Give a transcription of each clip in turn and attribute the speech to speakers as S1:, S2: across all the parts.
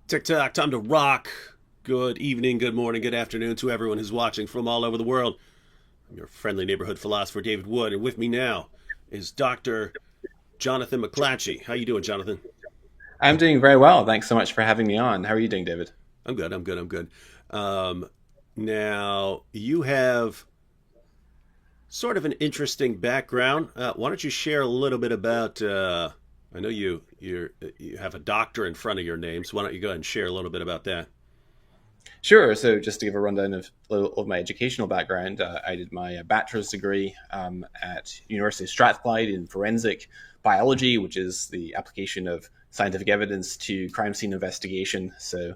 S1: TikTok, time to rock. Good evening, good morning, good afternoon to everyone who's watching from all over the world. I'm your friendly neighborhood philosopher, David Wood, and with me now is Dr. Jonathan McLatchie. How you doing, Jonathan?
S2: I'm doing very well. Thanks so much for having me on. How are you doing, David?
S1: I'm good. Um, Now, you have sort of an interesting background. Why don't you share a little bit about? I know you have a doctor in front of your name, so why don't you go ahead and share a little bit about that?
S2: Sure. So, just to give a rundown of my educational background, I did my bachelor's degree at University of Strathclyde in forensic biology, which is the application of scientific evidence to crime scene investigation. So,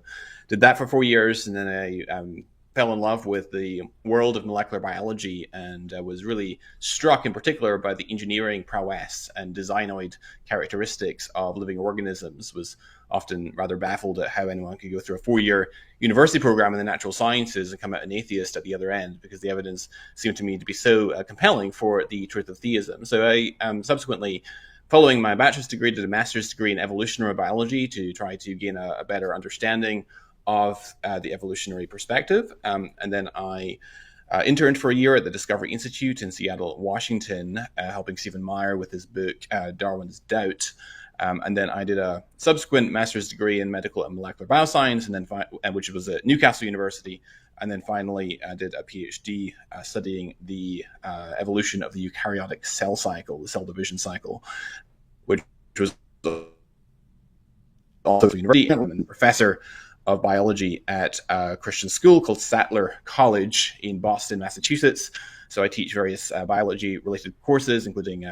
S2: did that for 4 years, and then I fell in love with the world of molecular biology and was really struck in particular by the engineering prowess and designoid characteristics of living organisms. Was often rather baffled at how anyone could go through a 4 year university program in the natural sciences and come out an atheist at the other end, because the evidence seemed to me to be so compelling for the truth of theism. So I subsequently, following my bachelor's degree, did a master's degree in evolutionary biology to try to gain a better understanding of the evolutionary perspective. And then I interned for a year at the Discovery Institute in Seattle, Washington, helping Stephen Meyer with his book, Darwin's Doubt. And then I did a subsequent master's degree in medical and molecular bioscience, and then which was at Newcastle University. And then finally, I did a PhD studying the evolution of the eukaryotic cell cycle, the cell division cycle, which was also a university and professor of biology at a Christian school called Sattler College in Boston, Massachusetts. So I teach various biology-related courses, including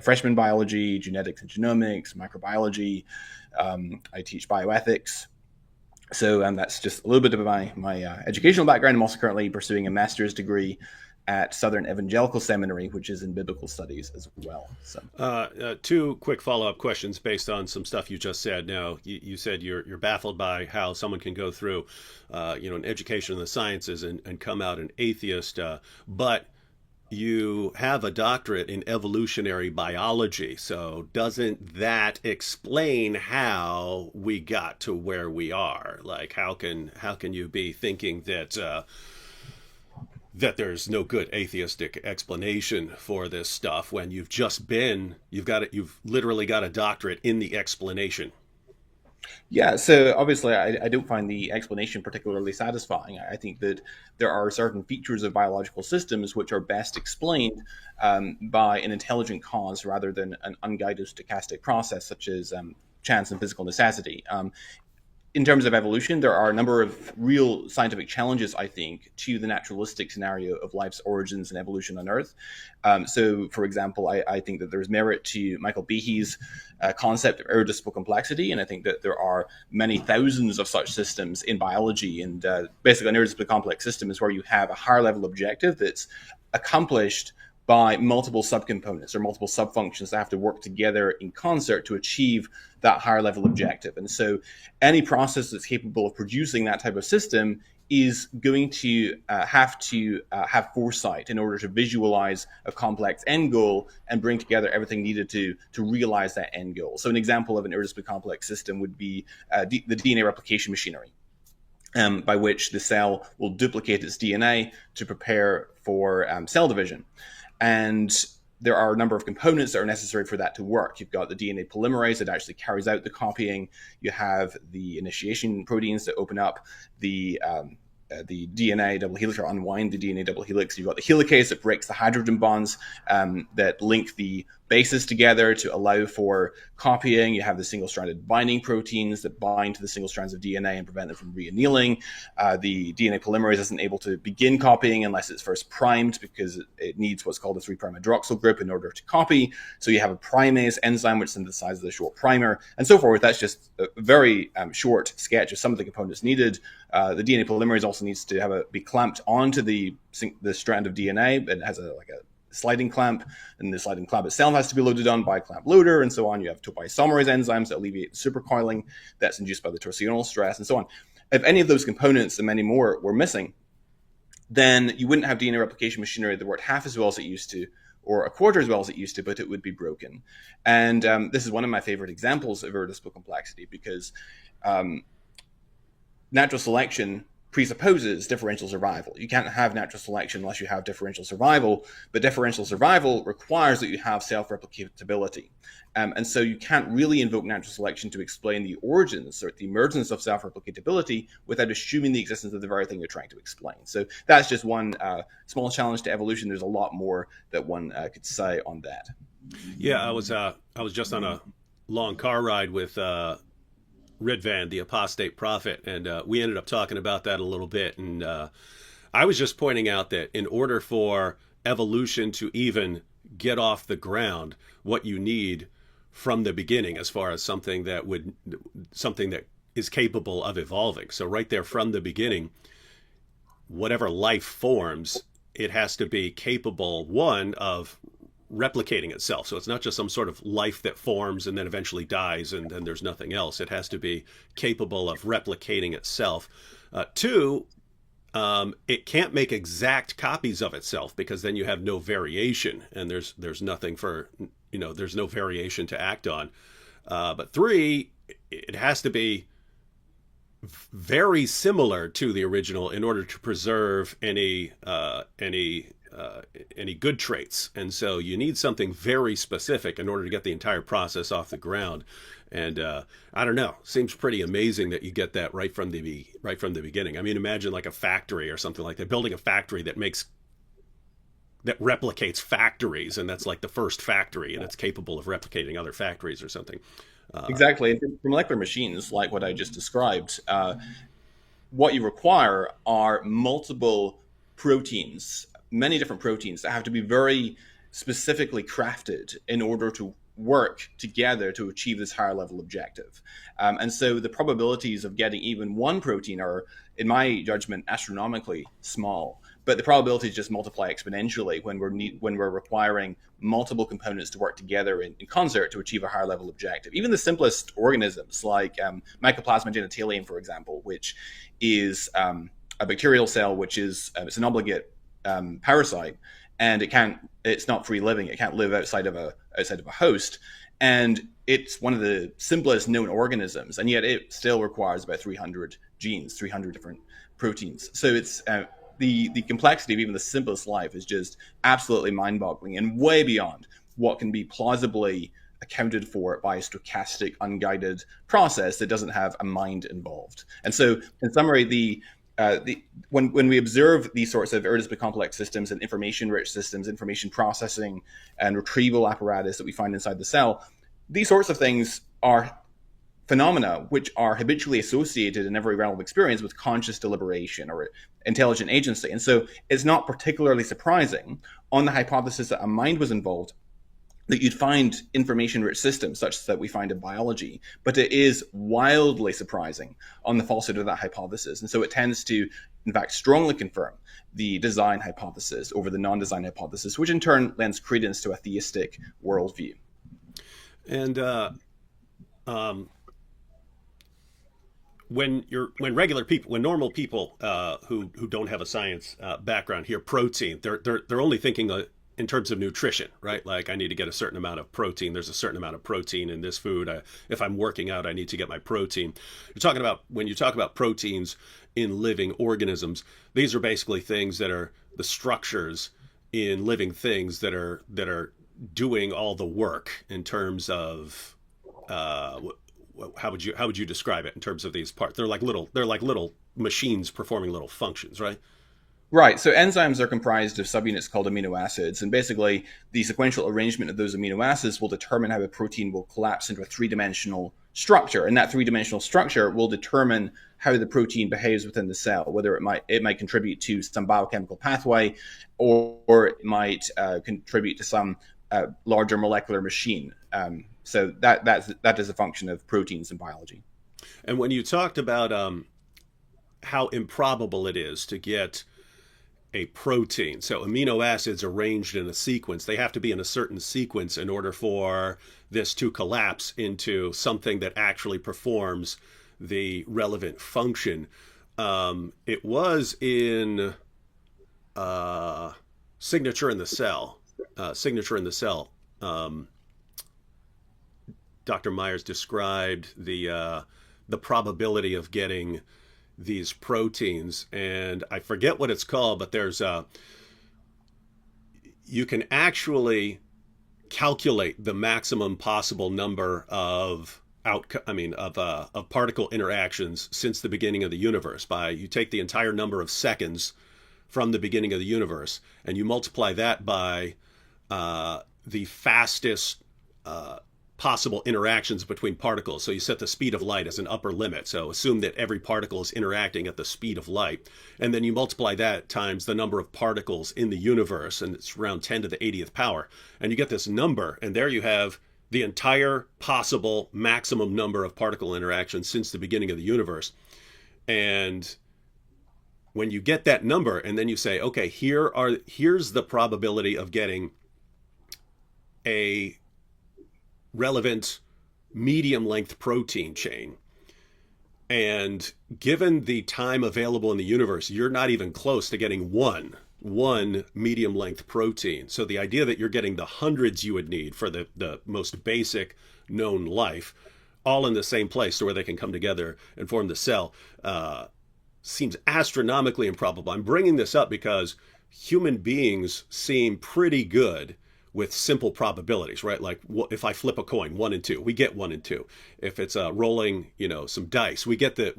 S2: freshman biology, genetics and genomics, microbiology. I teach bioethics. So that's just a little bit of my educational background. I'm also currently pursuing a master's degree at Southern Evangelical Seminary, which is in biblical studies as well. So
S1: Two quick follow-up questions based on some stuff you just said. Now, you said you're baffled by how someone can go through, an education in the sciences and come out an atheist, but you have a doctorate in evolutionary biology. So doesn't that explain how we got to where we are? Like, how can you be thinking that there's no good atheistic explanation for this stuff when you've literally got a doctorate in the explanation?
S2: yeah, so obviously I don't find the explanation particularly satisfying. I think that there are certain features of biological systems which are best explained by an intelligent cause rather than an unguided stochastic process, such as chance and physical necessity. In terms of evolution, there are a number of real scientific challenges, I think, to the naturalistic scenario of life's origins and evolution on Earth. So, for example, I think that there's merit to Michael Behe's concept of irreducible complexity, and I think that there are many thousands of such systems in biology. And basically, an irreducibly complex system is where you have a higher level objective that's accomplished by multiple subcomponents or multiple subfunctions that have to work together in concert to achieve that higher level objective. And so any process that's capable of producing that type of system is going to have foresight in order to visualize a complex end goal and bring together everything needed to realize that end goal. So an example of an irreducibly complex system would be the DNA replication machinery. By which the cell will duplicate its DNA to prepare for cell division. And there are a number of components that are necessary for that to work. You've got the DNA polymerase that actually carries out the copying. You have the initiation proteins that open up the DNA double helix or unwind the DNA double helix. You've got the helicase that breaks the hydrogen bonds that link the bases together to allow for copying. You have the single-stranded binding proteins that bind to the single strands of DNA and prevent them from reannealing. The DNA polymerase isn't able to begin copying unless it's first primed, because it needs what's called a 3' hydroxyl group in order to copy. So you have a primase enzyme which synthesizes the short primer and so forth. That's just a very short sketch of some of the components needed. The DNA polymerase also needs to be clamped onto the strand of DNA. It has a sliding clamp, and the sliding clamp itself has to be loaded on by a clamp loader, and so on. You have topoisomerase enzymes that alleviate the supercoiling that's induced by the torsional stress, and so on. If any of those components and many more were missing, then you wouldn't have DNA replication machinery that worked half as well as it used to, or a quarter as well as it used to, but it would be broken. And this is one of my favorite examples of irreducible complexity, because natural selection presupposes differential survival. You can't have natural selection unless you have differential survival, but differential survival requires that you have self-replicability. And so you can't really invoke natural selection to explain the origins or the emergence of self-replicability without assuming the existence of the very thing you're trying to explain. So that's just one small challenge to evolution. There's a lot more that one could say on that.
S1: Yeah, I was just on a long car ride with Ridvan, the apostate prophet, and we ended up talking about that a little bit. And I was just pointing out that in order for evolution to even get off the ground, what you need from the beginning, as far as something that is capable of evolving. So right there from the beginning, whatever life forms, it has to be capable, one, of replicating itself. So it's not just some sort of life that forms and then eventually dies and then there's nothing else. It has to be capable of replicating itself. Two, it can't make exact copies of itself, because then you have no variation, and there's nothing for, there's no variation to act on. But three, it has to be very similar to the original in order to preserve any good traits. And so you need something very specific in order to get the entire process off the ground. And I don't know, seems pretty amazing that you get that right from the beginning. I mean, imagine like a factory or something like that, building a factory that replicates factories, and that's like the first factory, and it's capable of replicating other factories or something.
S2: Exactly. For molecular machines, like what I just described, what you require are multiple proteins, many different proteins that have to be very specifically crafted in order to work together to achieve this higher level objective. And so the probabilities of getting even one protein are, in my judgment, astronomically small. But the probabilities just multiply exponentially when we're requiring multiple components to work together in concert to achieve a higher level objective. Even the simplest organisms, like Mycoplasma genitalium, for example, which is a bacterial cell, which is it's an obligate parasite, and it's not free living. It can't live outside of a host, and it's one of the simplest known organisms, and yet it still requires about 300 genes, 300 different proteins. So it's the complexity of even the simplest life is just absolutely mind-boggling and way beyond what can be plausibly accounted for by a stochastic, unguided process that doesn't have a mind involved. And so, in summary, when we observe these sorts of irreducibly complex systems and information-rich systems, information processing and retrieval apparatus that we find inside the cell, these sorts of things are phenomena which are habitually associated in every realm of experience with conscious deliberation or intelligent agency. And so it's not particularly surprising, on the hypothesis that a mind was involved, that you'd find information-rich systems such that we find in biology. But it is wildly surprising on the falsity of that hypothesis. And so it tends to, in fact, strongly confirm the design hypothesis over the non-design hypothesis, which in turn lends credence to a theistic worldview.
S1: And when normal people who don't have a science background hear protein, they're only thinking in terms of nutrition, right? Like, I need to get a certain amount of protein. There's a certain amount of protein in this food. If I'm working out, I need to get my protein. When you talk about proteins in living organisms, these are basically things that are the structures in living things that are doing all the work in terms of how would you describe it in terms of these parts? They're like little machines performing little functions, right?
S2: Right. So enzymes are comprised of subunits called amino acids, and basically the sequential arrangement of those amino acids will determine how a protein will collapse into a three-dimensional structure, and that three-dimensional structure will determine how the protein behaves within the cell, whether it might contribute to some biochemical pathway, or it might contribute to some larger molecular machine. So that is a function of proteins in biology.
S1: And when you talked about how improbable it is to get a protein, so amino acids arranged in a sequence, they have to be in a certain sequence in order for this to collapse into something that actually performs the relevant function. It was in Signature in the Cell signature in the cell. Dr. Myers described the probability of getting these proteins, and I forget what it's called, but there's you can actually calculate the maximum possible number of of particle interactions since the beginning of the universe. By you take the entire number of seconds from the beginning of the universe and you multiply that by the fastest possible interactions between particles. So you set the speed of light as an upper limit. So assume that every particle is interacting at the speed of light. And then you multiply that times the number of particles in the universe, and it's around 10 to the 80th power. And you get this number, and there you have the entire possible maximum number of particle interactions since the beginning of the universe. And when you get that number, and then you say, okay, here's the probability of getting a relevant medium length protein chain. And given the time available in the universe, you're not even close to getting one medium length protein. So the idea that you're getting the hundreds you would need for the most basic known life, all in the same place, so where they can come together and form the cell, seems astronomically improbable. I'm bringing this up because human beings seem pretty good with simple probabilities, right? Like if I flip a coin, 1 and 2, we get 1 and 2. If it's rolling, some dice, we get the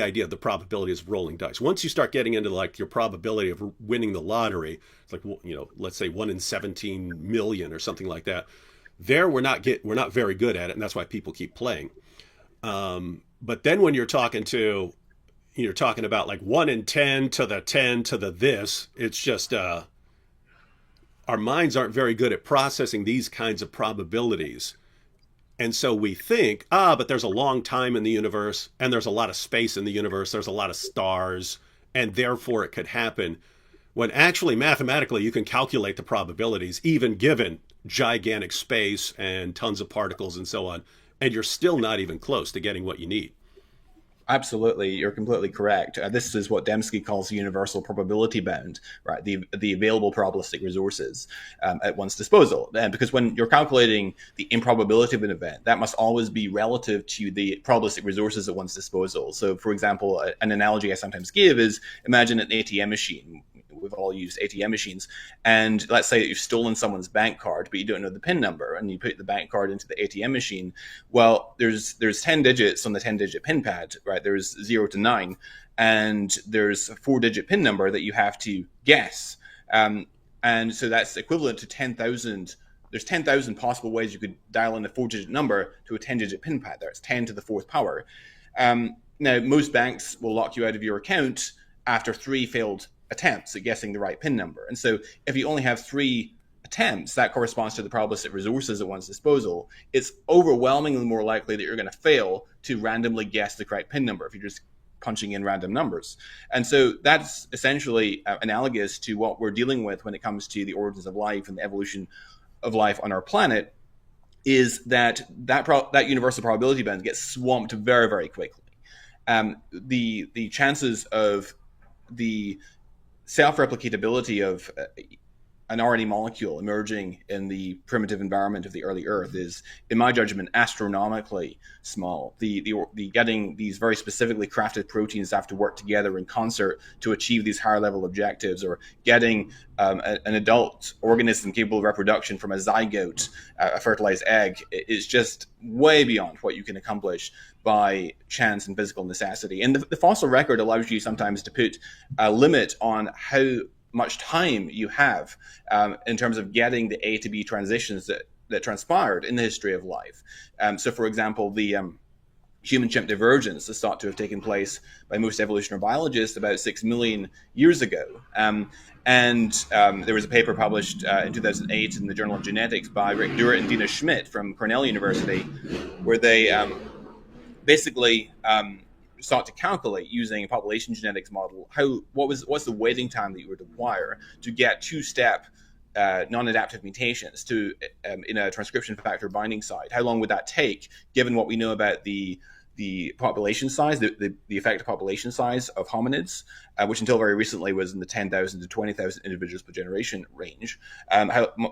S1: idea of the probability of rolling dice. Once you start getting into like your probability of winning the lottery, it's like, let's say 1 in 17 million or something like that. There we're not very good at it, and that's why people keep playing. But then when you're talking about like 1 in 10 to the 10 to the this, it's just our minds aren't very good at processing these kinds of probabilities. And so we think, but there's a long time in the universe, and there's a lot of space in the universe, there's a lot of stars, and therefore it could happen. When actually, mathematically, you can calculate the probabilities, even given gigantic space and tons of particles and so on, and you're still not even close to getting what you need.
S2: Absolutely, you're completely correct. This is what Dembski calls the universal probability bound, right? The available probabilistic resources at one's disposal. And because when you're calculating the improbability of an event, that must always be relative to the probabilistic resources at one's disposal. So, for example, an analogy I sometimes give is imagine an ATM machine. We've all used ATM machines, and let's say that you've stolen someone's bank card, but you don't know the PIN number, and you put the bank card into the ATM machine. Well, there's 10 digits on the 10-digit PIN pad, right? There's 0 to 9, and there's a 4-digit PIN number that you have to guess, and so that's equivalent to 10,000. There's 10,000 possible ways you could dial in a 4-digit number to a 10-digit PIN pad. That's 10 to the 4th power. Now, most banks will lock you out of your account after 3 failed attempts at guessing the right PIN number. And so if you only have 3 attempts, that corresponds to the probabilistic resources at one's disposal. It's overwhelmingly more likely that you're going to fail to randomly guess the correct PIN number if you're just punching in random numbers. And so that's essentially analogous to what we're dealing with when it comes to the origins of life and the evolution of life on our planet, is that universal probability bound gets swamped very, very quickly. The chances of the self-replicatability of an RNA molecule emerging in the primitive environment of the early Earth is, in my judgment, astronomically small. The getting these very specifically crafted proteins to have to work together in concert to achieve these higher level objectives, or getting an adult organism capable of reproduction from a zygote, a fertilized egg, is just way beyond what you can accomplish by chance and physical necessity. And the fossil record allows you sometimes to put a limit on how much time you have in terms of getting the A to B transitions that transpired in the history of life. So, for example, the human-chimp divergence is thought to have taken place by most evolutionary biologists about 6 million years ago. And there was a paper published in 2008 in the Journal of Genetics by Rick Dewart and Dina Schmidt from Cornell University, where they basically sought to calculate, using a population genetics model, what's the waiting time that you would require to get 2-step non-adaptive mutations to in a transcription factor binding site. How long would that take, given what we know about the the population size, the effective population size of hominids, which until very recently was in the 10,000 to 20,000 individuals per generation range,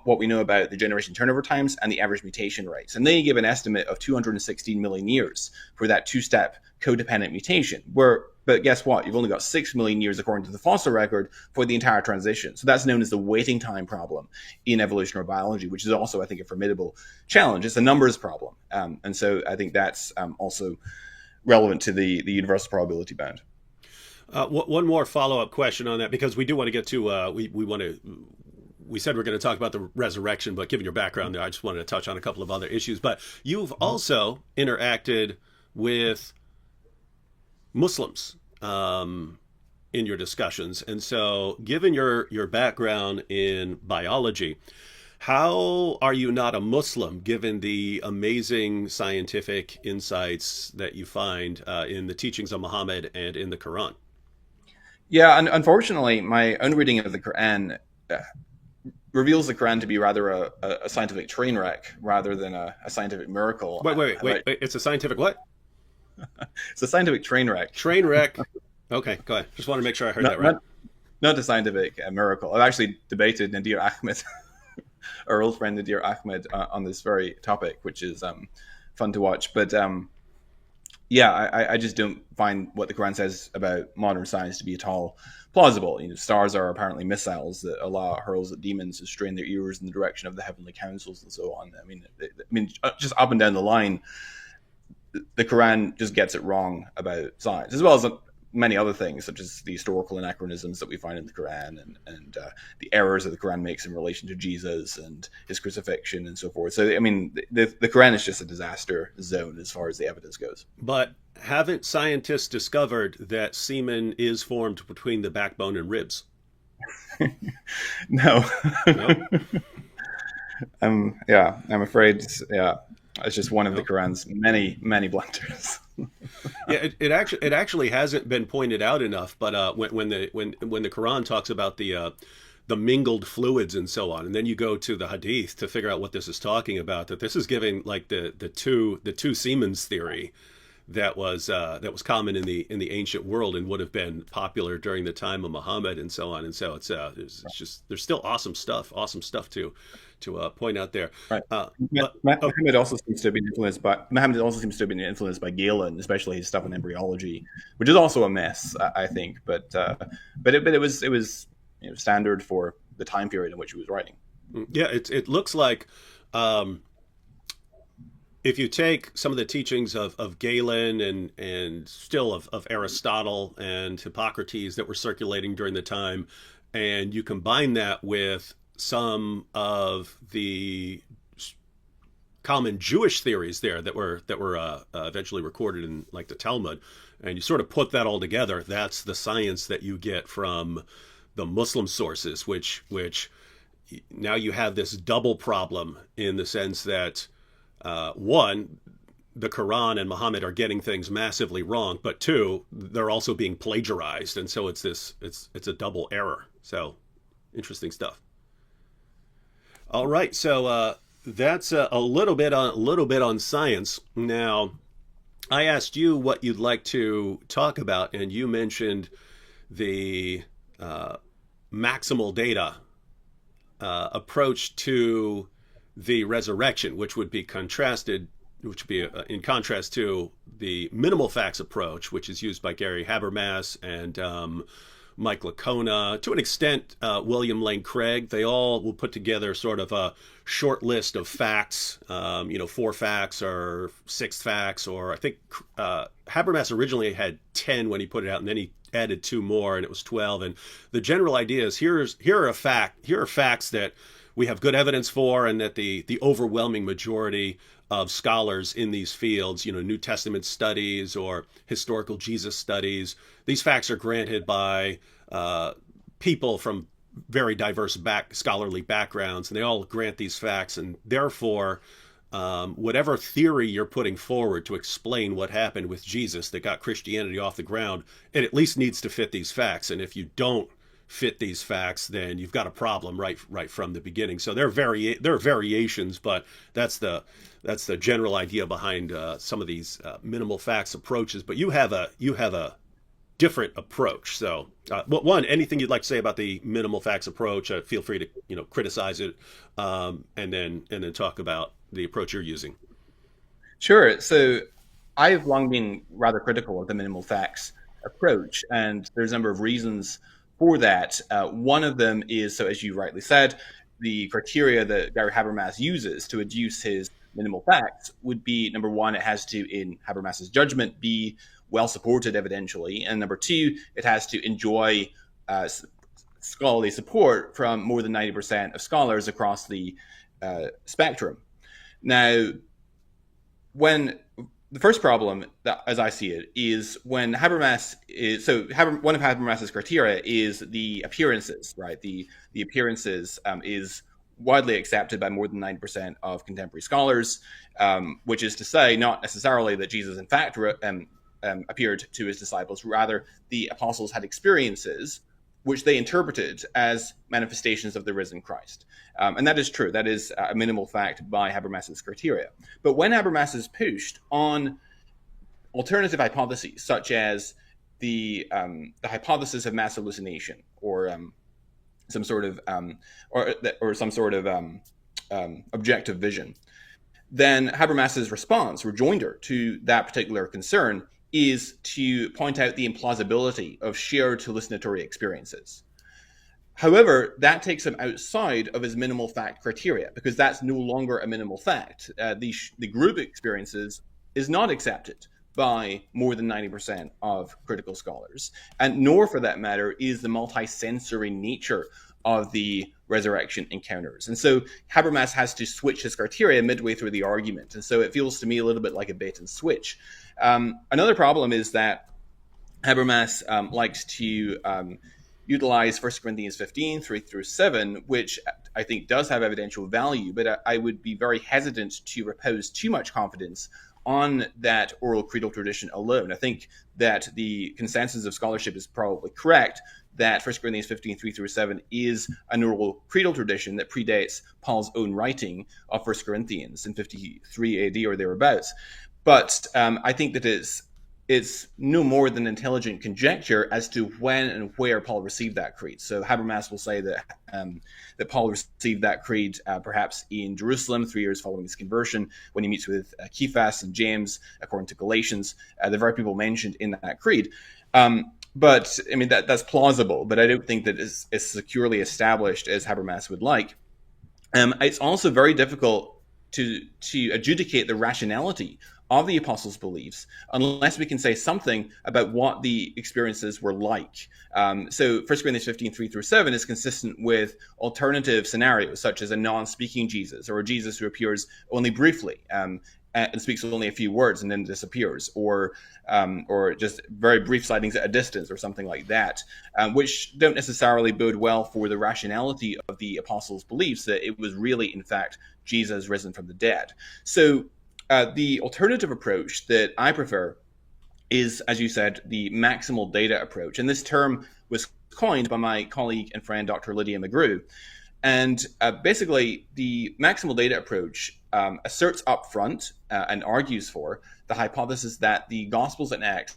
S2: what we know about the generation turnover times and the average mutation rates. And they give an estimate of 216 million years for that two-step codependent mutation, but guess what? You've only got 6 million years, according to the fossil record, for the entire transition. So that's known as the waiting time problem in evolutionary biology, which is also, I think, a formidable challenge. It's a numbers problem. And so I think that's also relevant to the universal probability bound.
S1: One more follow-up question on that, because we do want to get to, we said we're going to talk about the resurrection, but given your background there, I just wanted to touch on a couple of other issues. But you've also interacted with Muslims in your discussions. And so given your background in biology, how are you not a Muslim given the amazing scientific insights that you find in the teachings of Muhammad and in the Quran?
S2: Yeah, and unfortunately, my own reading of the Quran reveals the Quran to be rather a scientific train wreck rather than a scientific miracle.
S1: Wait. It's a scientific what?
S2: It's a scientific train wreck.
S1: Train wreck. Okay, go ahead. Just want to make sure I heard that right.
S2: Not a scientific miracle. I've actually debated Nadir Ahmed, our old friend Nadir Ahmed, on this very topic, which is fun to watch. But I just don't find what the Quran says about modern science to be at all plausible. Stars are apparently missiles that Allah hurls at demons to strain their ears in the direction of the heavenly councils and so on. I mean, just up and down the line, the Quran just gets it wrong about science, as well as many other things, such as the historical anachronisms that we find in the Quran and the errors that the Quran makes in relation to Jesus and his crucifixion and so forth. So, I mean, the Quran is just a disaster zone as far as the evidence goes.
S1: But haven't scientists discovered that semen is formed between the backbone and ribs?
S2: No. I'm afraid, it's just one of the Quran's many, many blunders.
S1: Yeah, it actually hasn't been pointed out enough. But when the Quran talks about the mingled fluids and so on, and then you go to the Hadith to figure out what this is talking about, that this is giving like the two semens theory that was common in the ancient world and would have been popular during the time of Muhammad and so on. And so it's just there's still awesome stuff to point out there.
S2: Right. Muhammad also seems to have been influenced by Galen, especially his stuff on embryology, which is also a mess, I think. But it was standard for the time period in which he was writing.
S1: Yeah, it looks like if you take some of the teachings of Galen and still of Aristotle and Hippocrates that were circulating during the time, and you combine that with some of the common Jewish theories there that were eventually recorded in like the Talmud, and you sort of put that all together, that's the science that you get from the Muslim sources, which now you have this double problem in the sense that one, the Quran and Muhammad are getting things massively wrong, but two, they're also being plagiarized, and so it's a double error. So interesting stuff. All right, so that's a little bit on science. Now, I asked you what you'd like to talk about, and you mentioned the maximal data approach to the resurrection, which would be in contrast to the minimal facts approach, which is used by Gary Habermas and Mike Licona, to an extent, William Lane Craig. They all will put together sort of a short list of facts, 4 facts or 6 facts, or I think Habermas originally had 10 when he put it out, and then he added 2 more, and it was 12. And the general idea is here are facts that we have good evidence for, and that the overwhelming majority of scholars in these fields, New Testament studies or historical Jesus studies, these facts are granted by people from very diverse scholarly backgrounds, and they all grant these facts, and therefore whatever theory you're putting forward to explain what happened with Jesus that got Christianity off the ground, it at least needs to fit these facts. And if you don't fit these facts, then you've got a problem right from the beginning. So there are variations, but that's the general idea behind some of these minimal facts approaches. But you have a different approach. So, one, anything you'd like to say about the minimal facts approach? Feel free to criticize it, and then talk about the approach you're using.
S2: Sure. So I've long been rather critical of the minimal facts approach, and there's a number of reasons for that. One of them is, so as you rightly said, the criteria that Gary Habermas uses to adduce his minimal facts would be, number one, it has to, in Habermas's judgment, be well supported evidentially, and number two, it has to enjoy scholarly support from more than 90% of scholars across the spectrum. Now, when the first problem, that, as I see it, is when Habermas is, one of Habermas's criteria is the appearances, right? The appearances is widely accepted by more than 90% of contemporary scholars, which is to say, not necessarily that Jesus in fact appeared to his disciples, rather the apostles had experiences which they interpreted as manifestations of the risen Christ. And that is true. That is a minimal fact by Habermas's criteria. But when Habermas is pushed on alternative hypotheses, such as the hypothesis of mass hallucination, or some sort of objective vision, then Habermas's response, rejoinder to that particular concern, is to point out the implausibility of shared hallucinatory experiences. However, that takes him outside of his minimal fact criteria, because that's no longer a minimal fact. The group experiences is not accepted by more than 90% of critical scholars, and nor, for that matter, is the multi-sensory nature of the resurrection encounters. And so Habermas has to switch his criteria midway through the argument. And so it feels to me a little bit like a bait and switch. Another problem is that Habermas likes to utilize 1 Corinthians 15, 3-7, which I think does have evidential value, but I would be very hesitant to repose too much confidence on that oral creedal tradition alone. I think that the consensus of scholarship is probably correct, that 1 Corinthians 15, 3-7 is an oral creedal tradition that predates Paul's own writing of 1 Corinthians in 53 AD or thereabouts. But I think that it's no more than intelligent conjecture as to when and where Paul received that creed. So Habermas will say that Paul received that creed perhaps in Jerusalem 3 years following his conversion, when he meets with Cephas and James, according to Galatians, the very people mentioned in that creed. But I mean, that's plausible, but I don't think that it's as securely established as Habermas would like. It's also very difficult to adjudicate the rationality of the apostles' beliefs unless we can say something about what the experiences were like. So 1 Corinthians 15, 3-7 is consistent with alternative scenarios, such as a non-speaking Jesus, or a Jesus who appears only briefly and speaks only a few words and then disappears, or just very brief sightings at a distance, or something like that, which don't necessarily bode well for the rationality of the apostles' beliefs that it was really, in fact, Jesus risen from the dead. So the alternative approach that I prefer is, as you said, the maximal data approach. And this term was coined by my colleague and friend, Dr. Lydia McGrew. And basically, the maximal data approach asserts up front and argues for the hypothesis that the Gospels and Acts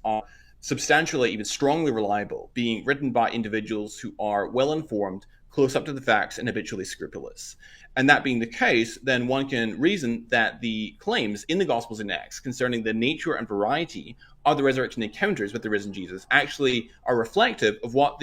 S2: are substantially, even strongly reliable, being written by individuals who are well-informed, close up to the facts, and habitually scrupulous. And that being the case, then one can reason that the claims in the Gospels and Acts concerning the nature and variety of the resurrection encounters with the risen Jesus actually are reflective of what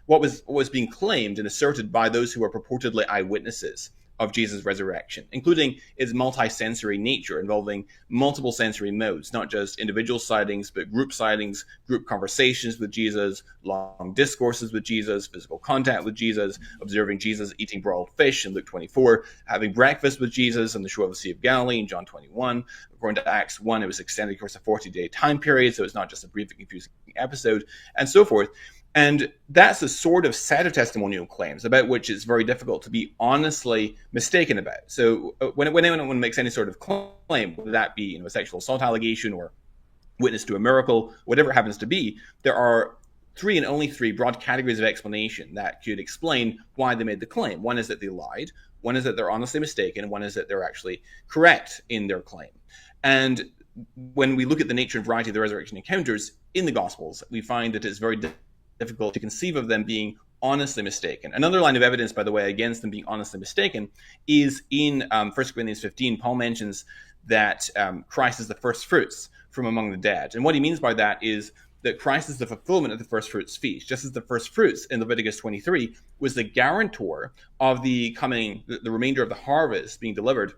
S2: was being claimed and asserted by those who are purportedly eyewitnesses of Jesus' resurrection, including its multi-sensory nature involving multiple sensory modes, not just individual sightings, but group sightings, group conversations with Jesus, long discourses with Jesus, physical contact with Jesus, observing Jesus eating broiled fish in Luke 24, having breakfast with Jesus on the shore of the Sea of Galilee in John 21. According to Acts 1, it was extended across a 40-day time period, so it's not just a brief and confusing episode, and so forth. And that's a sort of set of testimonial claims about which it's very difficult to be honestly mistaken about. So when anyone makes any sort of claim, whether that be a sexual assault allegation or witness to a miracle, whatever it happens to be, there are three and only three broad categories of explanation that could explain why they made the claim. One is that they lied, one is that they're honestly mistaken, and one is that they're actually correct in their claim. And when we look at the nature and variety of the resurrection encounters in the Gospels, we find that it's very difficult to conceive of them being honestly mistaken. Another line of evidence, by the way, against them being honestly mistaken is in 1 Corinthians 15. Paul mentions that Christ is the first fruits from among the dead. And what he means by that is that Christ is the fulfillment of the first fruits feast, just as the first fruits in Leviticus 23 was the guarantor of the remainder of the harvest being delivered.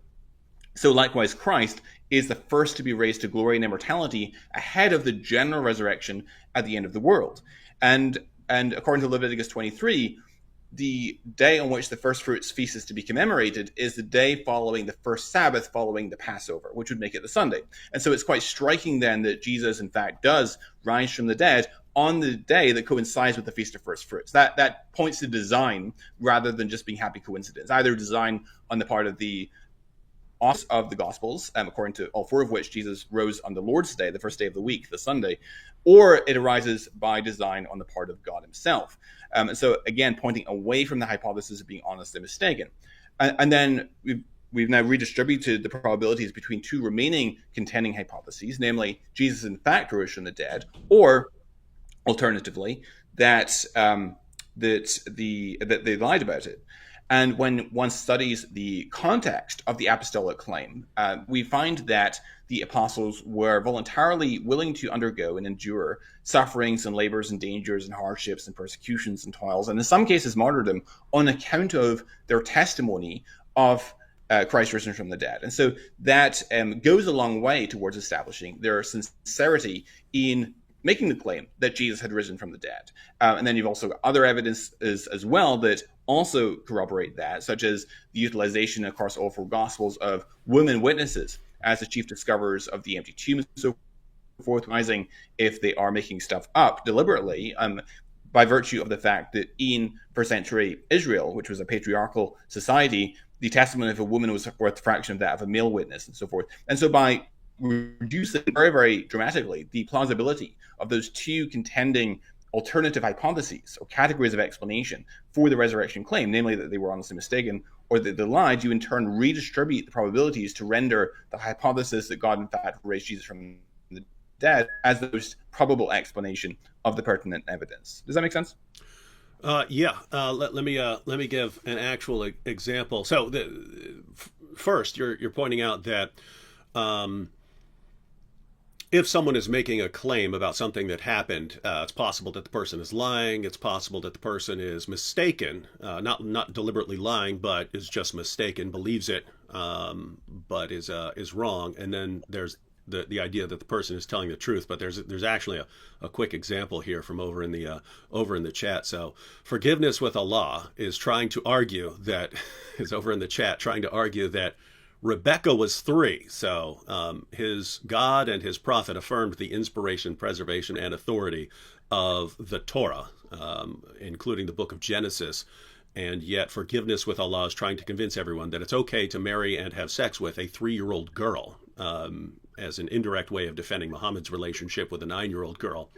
S2: So likewise, Christ is the first to be raised to glory and immortality ahead of the general resurrection at the end of the world. And according to Leviticus 23, the day on which the first fruits feast is to be commemorated is the day following the first Sabbath following the Passover, which would make it the Sunday. And so it's quite striking then that Jesus, in fact, does rise from the dead on the day that coincides with the Feast of First Fruits. That points to design rather than just being happy coincidence, either design on the part of the Gospels, according to all four of which Jesus rose on the Lord's Day, the first day of the week, the Sunday, or it arises by design on the part of God himself. And so, again, pointing away from the hypothesis of being honestly mistaken. And then we've now redistributed the probabilities between two remaining contending hypotheses, namely Jesus in fact rose from the dead, or alternatively, that they lied about it. And when one studies the context of the apostolic claim, we find that the apostles were voluntarily willing to undergo and endure sufferings and labors and dangers and hardships and persecutions and toils, and in some cases martyrdom, on account of their testimony of Christ risen from the dead. And so that goes a long way towards establishing their sincerity in making the claim that Jesus had risen from the dead. And then you've also got other evidence as well that also corroborate that, such as the utilization across all four Gospels of women witnesses as the chief discoverers of the empty tomb and so forth, recognizing if they are making stuff up deliberately, by virtue of the fact that in first century Israel, which was a patriarchal society, the testimony of a woman was worth a fraction of that of a male witness and so forth. And so by reducing very, very dramatically the plausibility of those two contending alternative hypotheses or categories of explanation for the resurrection claim, namely that they were honestly mistaken or that they lied, you in turn redistribute the probabilities to render the hypothesis that God in fact raised Jesus from the dead as the most probable explanation of the pertinent evidence. Does that make sense?
S1: Yeah. Let me give an actual example. So first, you're pointing out that if someone is making a claim about something that happened, it's possible that the person is lying. It's possible that the person is mistaken, not deliberately lying, but is just mistaken, believes it, but is wrong. And then there's the idea that the person is telling the truth. But there's actually a quick example here from over in the chat. So forgiveness with Allah is trying to argue that is over in the chat, trying to argue that Rebecca was 3, so his God and his prophet affirmed the inspiration, preservation, and authority of the Torah, including the book of Genesis, and yet forgiveness with Allah is trying to convince everyone that it's okay to marry and have sex with a 3-year-old girl, as an indirect way of defending Muhammad's relationship with a 9-year-old girl.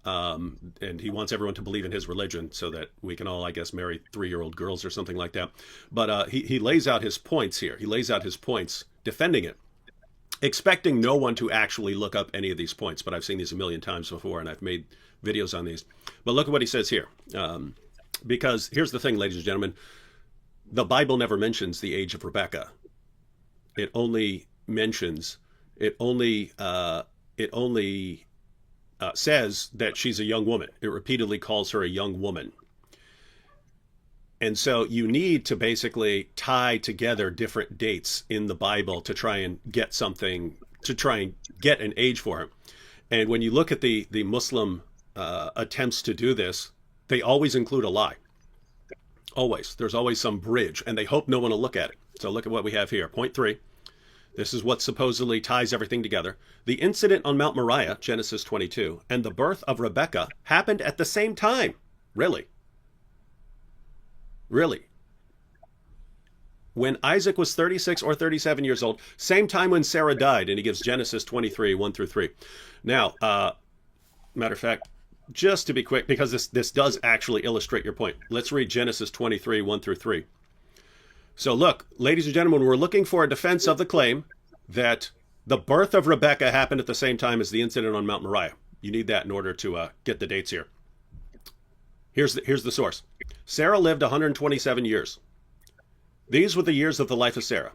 S1: And he wants everyone to believe in his religion so that we can all, I guess, marry 3-year-old girls or something like that. But he lays out his points here. He lays out his points defending it, expecting no one to actually look up any of these points. But I've seen these a million times before, and I've made videos on these. But look at what he says here. Because here's the thing, ladies and gentlemen. The Bible never mentions the age of Rebecca. It only says that she's a young woman. It repeatedly calls her a young woman. And so you need to basically tie together different dates in the Bible to try and get something, to try and get an age for her. And when you look at the Muslim attempts to do this, they always include a lie. Always. There's always some bridge, and they hope no one will look at it. So look at what we have here. Point 3. This is what supposedly ties everything together. The incident on Mount Moriah, Genesis 22, and the birth of Rebekah happened at the same time. Really? Really? When Isaac was 36 or 37 years old, same time when Sarah died, and he gives Genesis 23, 1 through 3. Now, matter of fact, just to be quick, because this does actually illustrate your point. Let's read Genesis 23, 1 through 3. So look, ladies and gentlemen, we're looking for a defense of the claim that the birth of Rebekah happened at the same time as the incident on Mount Moriah. You need that in order to get the dates here. Here's the source. Sarah lived 127 years. These were the years of the life of Sarah.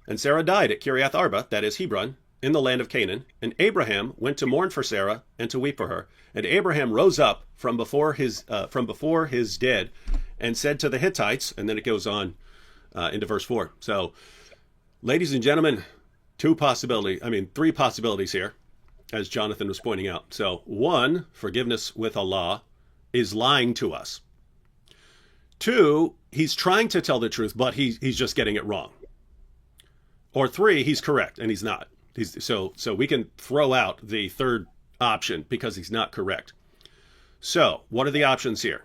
S1: And Sarah died at Kiriath Arba, that is Hebron, in the land of Canaan. And Abraham went to mourn for Sarah and to weep for her. And Abraham rose up from before his dead and said to the Hittites, and then it goes on into verse 4. So, ladies and gentlemen, three possibilities here, as Jonathan was pointing out. So, one, forgiveness with Allah is lying to us. Two, he's trying to tell the truth, but he's just getting it wrong. Or three, he's correct and he's not. So we can throw out the third option because he's not correct. So what are the options here?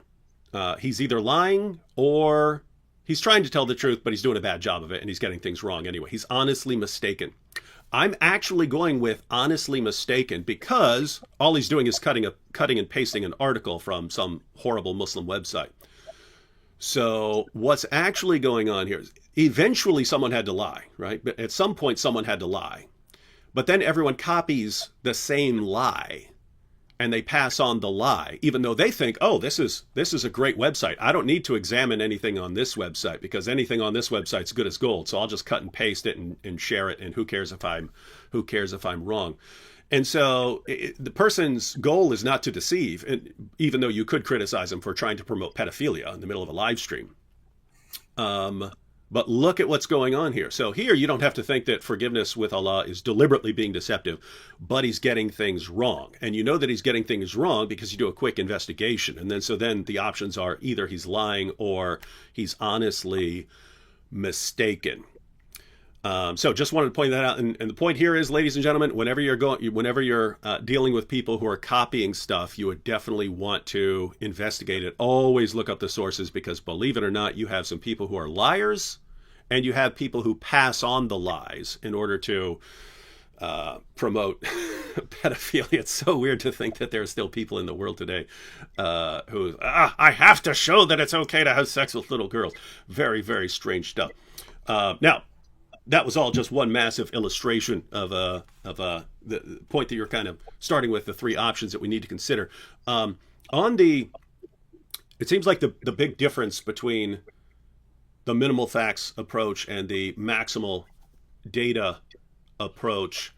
S1: He's either lying or he's trying to tell the truth, but he's doing a bad job of it and he's getting things wrong anyway. He's honestly mistaken. I'm actually going with honestly mistaken because all he's doing is cutting and pasting an article from some horrible Muslim website. So what's actually going on here is eventually someone had to lie, right? But at some point someone had to lie. But then everyone copies the same lie and they pass on the lie, even though they think, oh, this is a great website. I don't need to examine anything on this website because anything on this website's good as gold. So I'll just cut and paste it and share it. And who cares if I'm wrong? And so the person's goal is not to deceive, and even though you could criticize them for trying to promote pedophilia in the middle of a live stream. But look at what's going on here. So here you don't have to think that forgiveness with Allah is deliberately being deceptive, but he's getting things wrong. And you know that he's getting things wrong because you do a quick investigation. And then the options are either he's lying or he's honestly mistaken. So just wanted to point that out. And the point here is, ladies and gentlemen, whenever you're dealing with people who are copying stuff, you would definitely want to investigate it. Always look up the sources because, believe it or not, you have some people who are liars and you have people who pass on the lies in order to promote pedophilia. It's so weird to think that there are still people in the world today who, I have to show that it's okay to have sex with little girls. Very, very strange stuff. Now, that was all just one massive illustration of the point that you're kind of starting with, the three options that we need to consider. It seems like the big difference between the minimal facts approach and the maximal data approach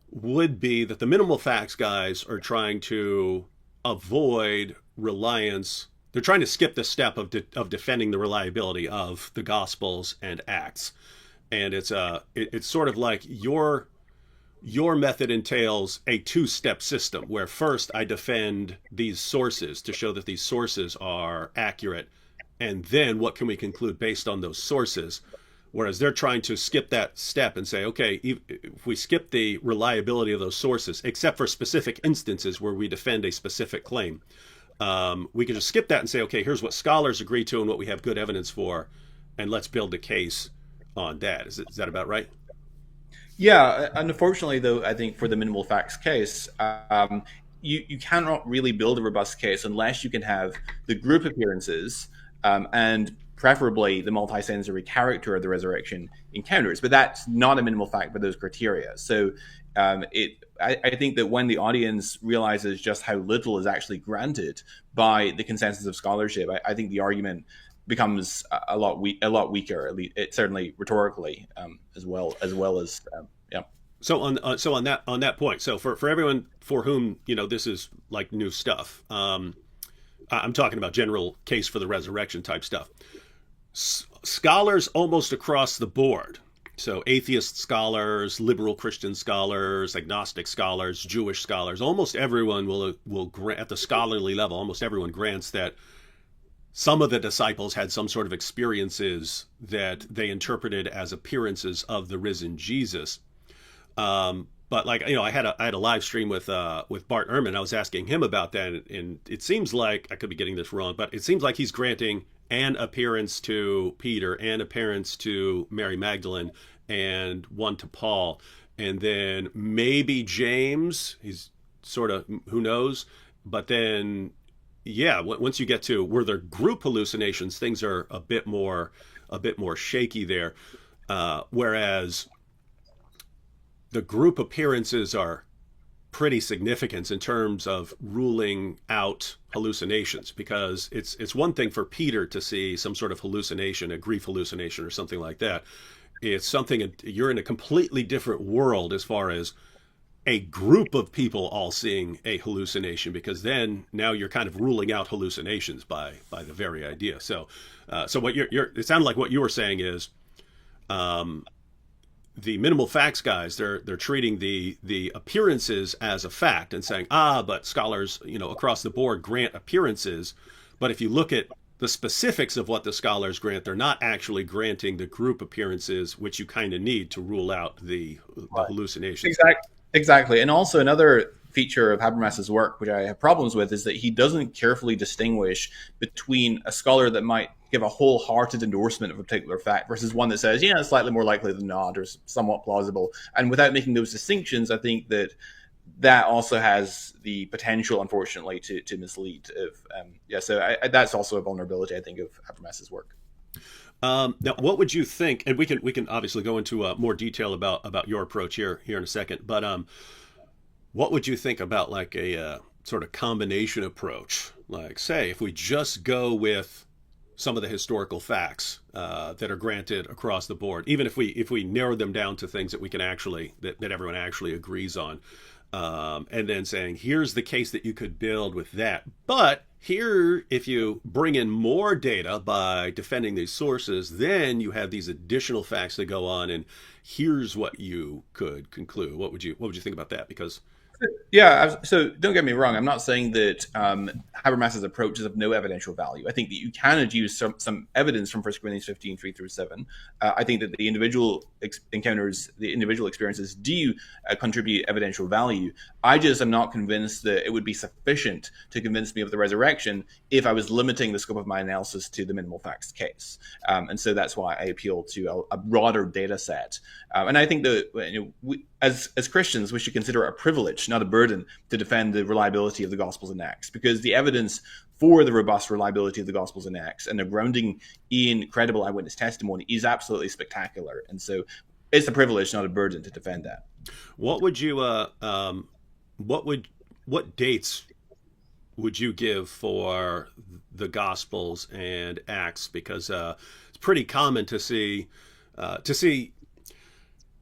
S1: would be that the minimal facts guys are trying to avoid reliance. They're trying to skip the step of defending the reliability of the Gospels and Acts. And it's sort of like your method entails a two-step system where first I defend these sources to show that these sources are accurate, and then what can we conclude based on those sources? Whereas they're trying to skip that step and say, okay, if we skip the reliability of those sources, except for specific instances where we defend a specific claim, we can just skip that and say, okay, here's what scholars agree to and what we have good evidence for, and let's build a case on that. Is that about right?
S2: Yeah, unfortunately, though, I think for the minimal facts case, you cannot really build a robust case unless you can have the group appearances and preferably the multisensory character of the resurrection encounters. But that's not a minimal fact by those criteria. So I think that when the audience realizes just how little is actually granted by the consensus of scholarship, I think the argument becomes a lot weaker, at least certainly rhetorically, as well as yeah.
S1: So on that point, so for everyone for whom this is like new stuff, I'm talking about general case for the resurrection type stuff. Scholars almost across the board, so atheist scholars, liberal Christian scholars, agnostic scholars, Jewish scholars, almost everyone will grant at the scholarly level. Almost everyone grants that some of the disciples had some sort of experiences that they interpreted as appearances of the risen Jesus. But I had a live stream with Bart Ehrman. I was asking him about that, and it seems like, I could be getting this wrong, but it seems like he's granting an appearance to Peter, an appearance to Mary Magdalene, and one to Paul, and then maybe James. He's sort of, who knows? but then, yeah, once you get to were there group hallucinations, things are a bit more shaky there. Whereas the group appearances are pretty significant in terms of ruling out hallucinations, because it's one thing for Peter to see some sort of hallucination, a grief hallucination or something like that. It's something you're in a completely different world as far as a group of people all seeing a hallucination, because then now you're kind of ruling out hallucinations by the very idea. So what you're it sounded like what you were saying is, um, the minimal facts guys, they're treating the appearances as a fact and saying, but scholars, across the board grant appearances, but if you look at the specifics of what the scholars grant, they're not actually granting the group appearances, which you kind of need to rule out the hallucinations.
S2: Exactly. And also another feature of Habermas's work, which I have problems with, is that he doesn't carefully distinguish between a scholar that might give a wholehearted endorsement of a particular fact versus one that says, yeah, it's slightly more likely than not, or somewhat plausible. And without making those distinctions, I think that also has the potential, unfortunately, to mislead. So that's also a vulnerability, I think, of Habermas's work.
S1: Now, what would you think? And we can obviously go into more detail about your approach here in a second. But what would you think about like a sort of combination approach? Like, say, if we just go with some of the historical facts that are granted across the board, even if we narrow them down to things that we can actually that everyone actually agrees on, and then saying, here's the case that you could build with that. But here, if you bring in more data by defending these sources, then you have these additional facts that go on, and here's what you could conclude. What would you think about that? Because
S2: Yeah, so don't get me wrong. I'm not saying that Habermas's approach is of no evidential value. I think that you can adduce some evidence from 1 Corinthians 15, 3 through 7. I think that the individual encounters, the individual experiences do contribute evidential value. I just am not convinced that it would be sufficient to convince me of the resurrection if I was limiting the scope of my analysis to the minimal facts case. And so that's why I appeal to a broader data set. And I think that as Christians, we should consider it a privilege, not a burden, to defend the reliability of the Gospels and Acts, because the evidence for the robust reliability of the Gospels and Acts and the grounding in credible eyewitness testimony is absolutely spectacular. And so it's a privilege, not a burden, to defend that.
S1: what would you what dates would you give for the Gospels and Acts? Because it's pretty common to see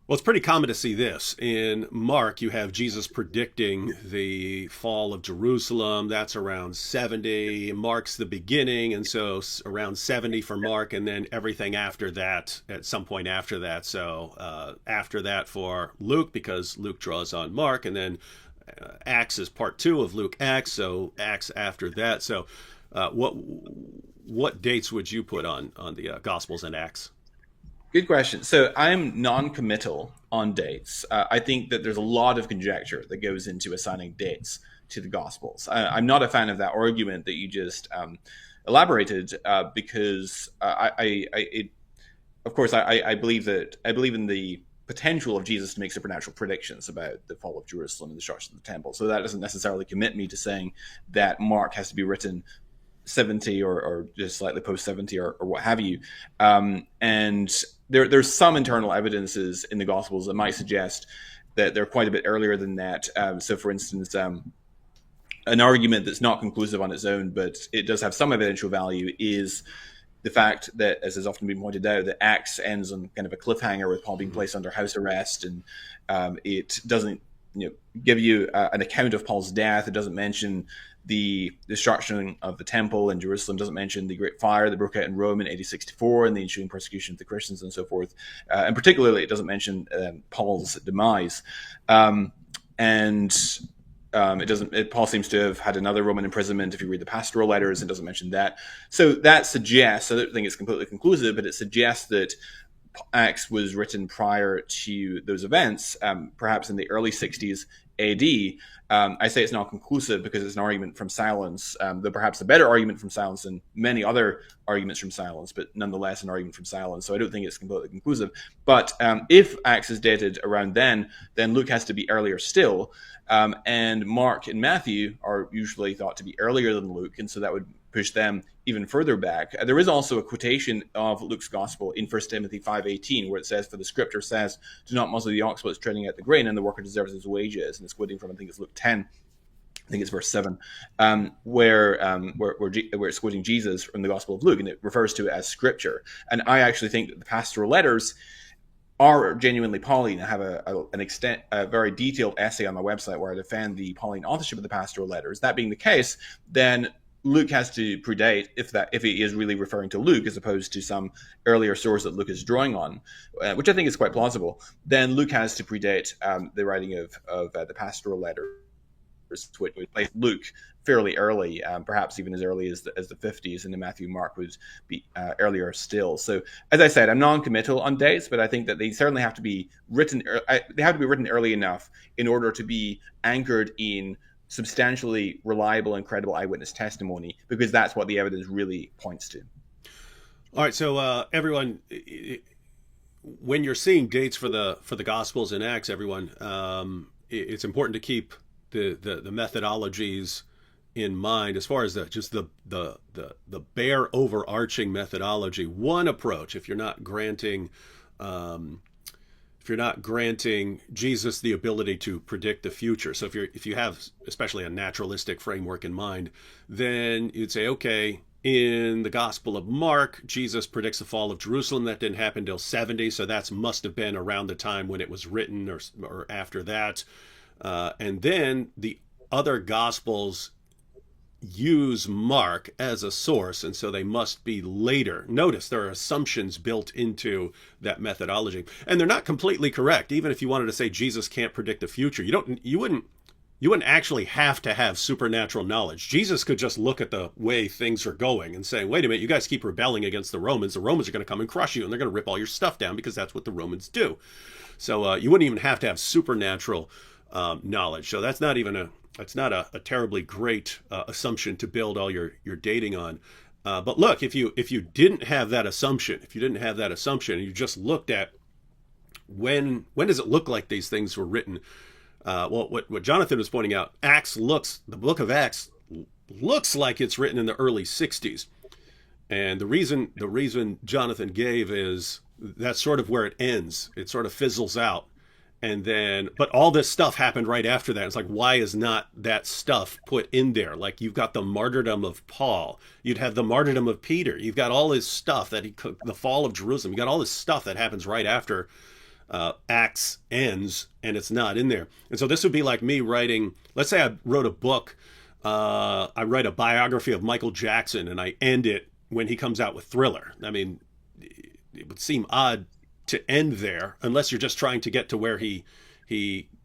S1: well, it's pretty common to see this. In Mark, you have Jesus predicting the fall of Jerusalem. That's around 70. Mark's the beginning, and so around 70 for Mark, and then everything after that, at some point after that. So after that for Luke, because Luke draws on Mark, and then Acts is part 2 of Luke Acts, so Acts after that. So what dates would you put on the Gospels and Acts?
S2: Good question. So I'm non-committal on dates. I think that there's a lot of conjecture that goes into assigning dates to the Gospels. I'm not a fan of that argument that you just elaborated, because of course, I believe in the potential of Jesus to make supernatural predictions about the fall of Jerusalem and the destruction of the temple. So that doesn't necessarily commit me to saying that Mark has to be written 70 or just slightly post 70 or what have you. And there's some internal evidences in the Gospels that might suggest that they're quite a bit earlier than that. So for instance, an argument that's not conclusive on its own, but it does have some evidential value, is the fact that, as has often been pointed out, that Acts ends on kind of a cliffhanger with Paul being placed under house arrest, and it doesn't give you an account of Paul's death. It doesn't mention the destruction of the temple in Jerusalem, doesn't mention the great fire that broke out in Rome in AD 64 and the ensuing persecution of the Christians and so forth. And particularly, it doesn't mention Paul's demise. Paul seems to have had another Roman imprisonment. If you read the pastoral letters, it doesn't mention that. So that suggests, I don't think it's completely conclusive, but it suggests that Acts was written prior to those events, perhaps in the early 60s, AD. I say it's not conclusive because it's an argument from silence, though perhaps a better argument from silence than many other arguments from silence, but nonetheless an argument from silence. So I don't think it's completely conclusive. But if Acts is dated around then Luke has to be earlier still. And Mark and Matthew are usually thought to be earlier than Luke, and so that would push them even further back. There is also a quotation of Luke's gospel in 1 Timothy 5:18, where it says, "For the scripture says, do not muzzle the ox while it's treading out the grain, and the worker deserves his wages." And it's quoting from, I think it's Luke 10. I think it's verse 7, where it's quoting Jesus from the Gospel of Luke, and it refers to it as scripture. And I actually think that the pastoral letters are genuinely Pauline. I have a very detailed essay on my website where I defend the Pauline authorship of the pastoral letters. That being the case, then Luke has to predate if he is really referring to Luke as opposed to some earlier source that Luke is drawing on, which I think is quite plausible. Then Luke has to predate the writing of the pastoral letters, which would place Luke fairly early, perhaps even as early as the 50s, and then Matthew and Mark would be earlier still. So, as I said, I'm non-committal on dates, but I think that they certainly have to be written. They have to be written early enough in order to be anchored in substantially reliable and credible eyewitness testimony, because that's what the evidence really points to.
S1: All right, so everyone, when you're seeing dates for the Gospels and Acts, everyone, it's important to keep the methodologies in mind as far as the bare overarching methodology. One approach, if you're not granting Jesus the ability to predict the future. So if you have especially a naturalistic framework in mind, then you'd say, okay, in the Gospel of Mark, Jesus predicts the fall of Jerusalem. That didn't happen until 70, so that must have been around the time when it was written or after that. And then the other Gospels use Mark as a source, and so they must be later. Notice there are assumptions built into that methodology, and they're not completely correct. Even if you wanted to say Jesus can't predict the future, you wouldn't actually have to have supernatural knowledge. Jesus could just look at the way things are going and say, wait a minute, you guys keep rebelling against the Romans are going to come and crush you, and they're going to rip all your stuff down, because that's what the Romans do. So you wouldn't even have to have supernatural knowledge. So that's not a terribly great assumption to build all your dating on. But look, if you didn't have that assumption, and you just looked at when does it look like these things were written? Well, what Jonathan was pointing out, the book of Acts looks like it's written in the early 60s. And the reason Jonathan gave is that's sort of where it ends. It sort of fizzles out. And then, but all this stuff happened right after that. It's like, why is not that stuff put in there? Like, you've got the martyrdom of Paul. You'd have the martyrdom of Peter. You've got all this stuff the fall of Jerusalem. You got all this stuff that happens right after Acts ends, and it's not in there. And so this would be like me writing, let's say I wrote a book. I write a biography of Michael Jackson, and I end it when he comes out with Thriller. I mean, it would seem odd to end there, unless you're just trying to get to where he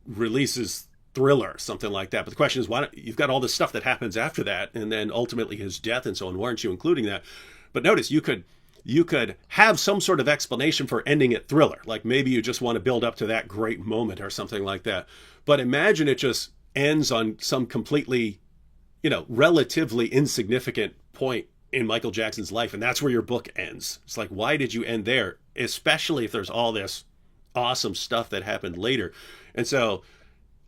S1: releases Thriller, something like that. But the question is, why don't you've got all this stuff that happens after that, and then ultimately his death and so on? Why aren't you including that? But notice you could have some sort of explanation for ending at Thriller, like maybe you just want to build up to that great moment or something like that. But imagine it just ends on some completely, relatively insignificant point in Michael Jackson's life, and that's where your book ends. It's like, why did you end there? Especially if there's all this awesome stuff that happened later. And so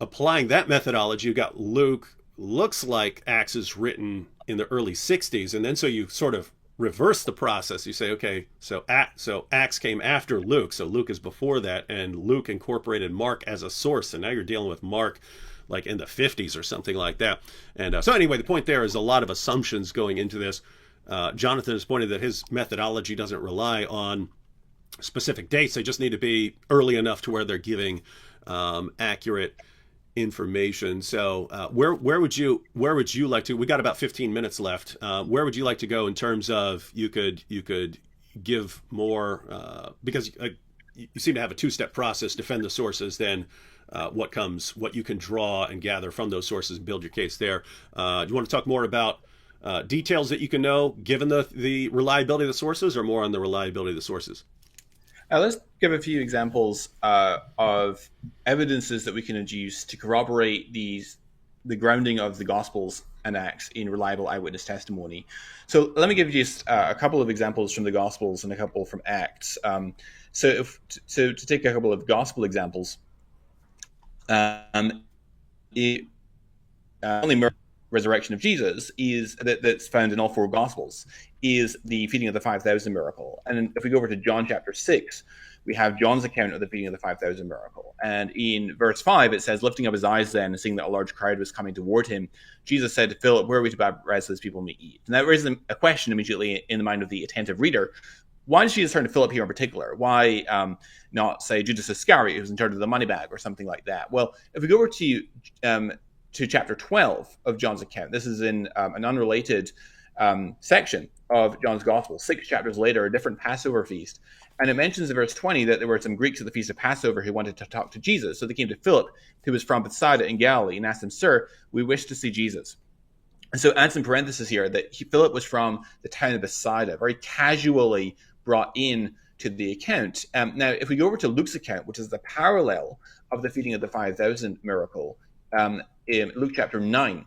S1: applying that methodology, you got Luke, looks like Acts is written in the early 60s. And then so you sort of reverse the process. You say, okay, so Acts came after Luke. So Luke is before that, and Luke incorporated Mark as a source. And now you're dealing with Mark like in the 50s or something like that. And so anyway, the point there is a lot of assumptions going into this. Jonathan has pointed that his methodology doesn't rely on specific dates. They just need to be early enough to where they're giving accurate information. So where would you like to? We got about 15 minutes left. Where would you like to go in terms of you could give more because you seem to have a two-step process: defend the sources, then what you can draw and gather from those sources and build your case there. Do you want to talk more about details that you can know given the reliability of the sources, or more on the reliability of the sources?
S2: Let's give a few examples of evidences that we can adduce to corroborate the grounding of the Gospels and Acts in reliable eyewitness testimony. So let me give you just a couple of examples from the Gospels and a couple from Acts. So to take a couple of Gospel examples, only resurrection of Jesus is that's found in all four Gospels is the feeding of the 5,000 miracle. And if we go over to John chapter 6, we have John's account of the feeding of the 5,000 miracle. And in verse 5, it says, lifting up his eyes then and seeing that a large crowd was coming toward him, Jesus said to Philip, where are we to baptize so these people may eat? And that raises a question immediately in the mind of the attentive reader. Why does Jesus turn to Philip here in particular? Why not, say, Judas Iscariot, who's in charge of the money bag or something like that? Well, if we go over to chapter 12 of John's account, this is in an unrelated section of John's Gospel, 6 chapters later, a different Passover feast. And it mentions in verse 20 that there were some Greeks at the feast of Passover who wanted to talk to Jesus. So they came to Philip, who was from Bethsaida in Galilee, and asked him, Sir, we wish to see Jesus. And so adds in parenthesis here that Philip was from the town of Bethsaida, very casually brought in to the account. Now, if we go over to Luke's account, which is the parallel of the feeding of the 5,000 miracle, in Luke chapter 9,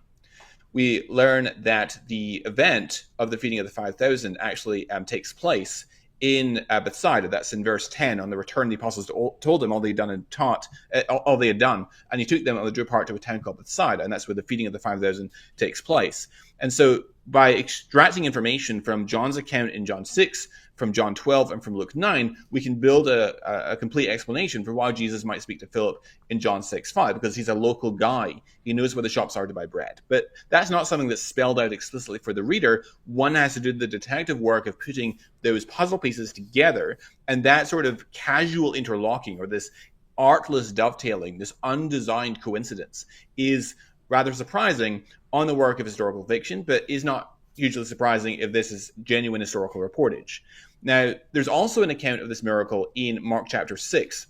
S2: we learn that the event of the feeding of the 5,000 actually takes place in Bethsaida. That's in verse 10. On the return, the apostles told him all they had done and taught, all they had done, and he took them on the drew part to a town called Bethsaida, and that's where the feeding of the 5,000 takes place. And so by extracting information from John's account in John 6, from John 12, and from Luke 9, we can build a complete explanation for why Jesus might speak to Philip in John 6:5, because he's a local guy. He knows where the shops are to buy bread. But that's not something that's spelled out explicitly for the reader. One has to do the detective work of putting those puzzle pieces together, and that sort of casual interlocking, or this artless dovetailing, this undesigned coincidence, is rather surprising on the work of historical fiction, but is not hugely surprising if this is genuine historical reportage. Now, there's also an account of this miracle in Mark chapter 6.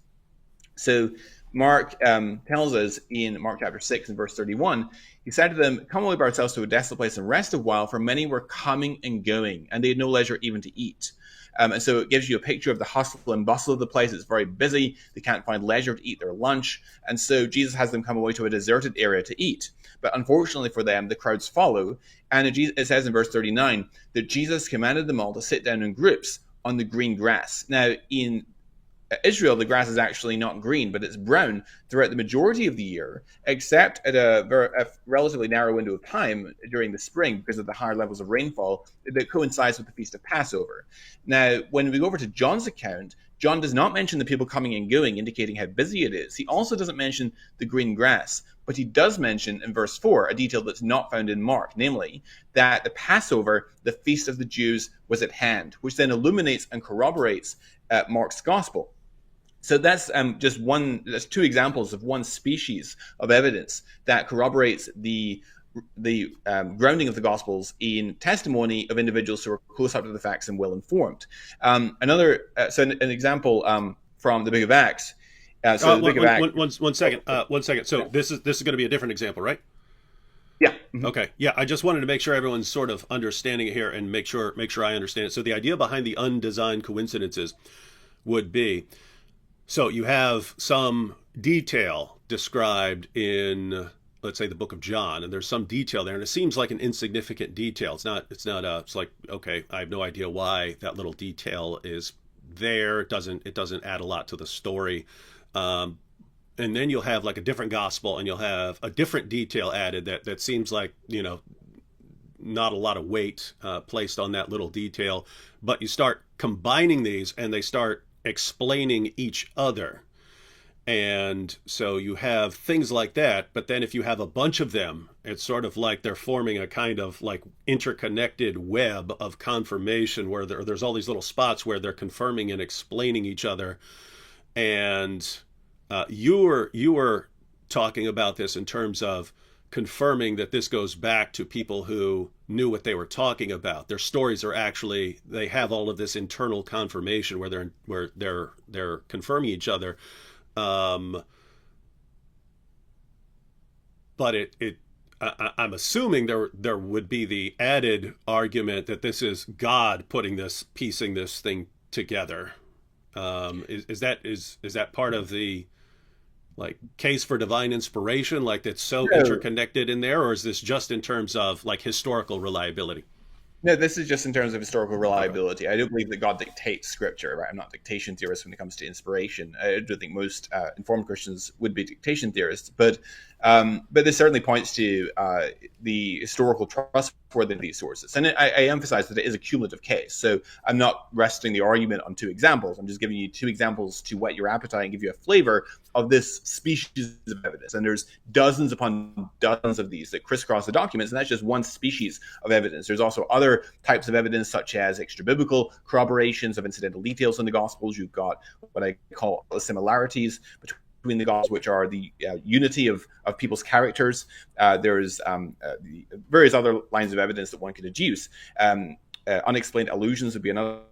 S2: So Mark tells us in Mark chapter 6 and verse 31, he said to them, come away by ourselves to a desolate place and rest a while, for many were coming and going, and they had no leisure even to eat. And so it gives you a picture of the hustle and bustle of the place. It's very busy. They can't find leisure to eat their lunch. And so Jesus has them come away to a deserted area to eat. But unfortunately for them, the crowds follow. And it says in verse 39 that Jesus commanded them all to sit down in groups on the green grass. Now, in Israel, the grass is actually not green, but it's brown throughout the majority of the year, except at a relatively narrow window of time during the spring because of the higher levels of rainfall that coincides with the Feast of Passover. Now, when we go over to John's account, John does not mention the people coming and going, indicating how busy it is. He also doesn't mention the green grass, but he does mention in verse 4 a detail that's not found in Mark, namely that the Passover, the feast of the Jews, was at hand, which then illuminates and corroborates Mark's gospel. So that's that's two examples of one species of evidence that corroborates the grounding of the Gospels in testimony of individuals who are close up to the facts and well informed. An example from the Book of Acts.
S1: One second. So this is going to be a different example, right?
S2: Yeah.
S1: Mm-hmm. Okay. Yeah. I just wanted to make sure everyone's sort of understanding it here and make sure I understand it. So the idea behind the undesigned coincidences would be, so you have some detail described in, let's say, the book of John, and there's some detail there, and it seems like an insignificant detail. It's like, okay, I have no idea why that little detail is there. It doesn't add a lot to the story. And then you'll have like a different gospel, and you'll have a different detail added that seems like, not a lot of weight placed on that little detail. But you start combining these, and they start explaining each other. And so you have things like that, but then if you have a bunch of them, it's sort of like they're forming a kind of like interconnected web of confirmation where there's all these little spots where they're confirming and explaining each other. And you were talking about this in terms of confirming that this goes back to people who knew what they were talking about. Their stories are actually, they have all of this internal confirmation where they're confirming each other. But I'm assuming there would be the added argument that this is God piecing this thing together. Is that part of the like case for divine inspiration, like that's so
S2: No,
S1: interconnected in there, or is this just in terms of like historical reliability?
S2: no, this is just in terms of historical
S1: Okay.
S2: reliability. I don't believe that God dictates scripture, right? I'm not a dictation theorist when it comes to inspiration. I don't think most informed Christians would be dictation theorists, but this certainly points to the historical trustworthiness of these sources. And I emphasize that it is a cumulative case. So I'm not resting the argument on two examples. I'm just giving you two examples to whet your appetite and give you a flavor of this species of evidence. And there's dozens upon dozens of these that crisscross the documents, and that's just one species of evidence. There's also other types of evidence, such as extra biblical corroborations of incidental details in the Gospels. You've got what I call the similarities between the Gospels, which are the unity of people's characters. There's various other lines of evidence that one could adduce. Unexplained allusions would be another.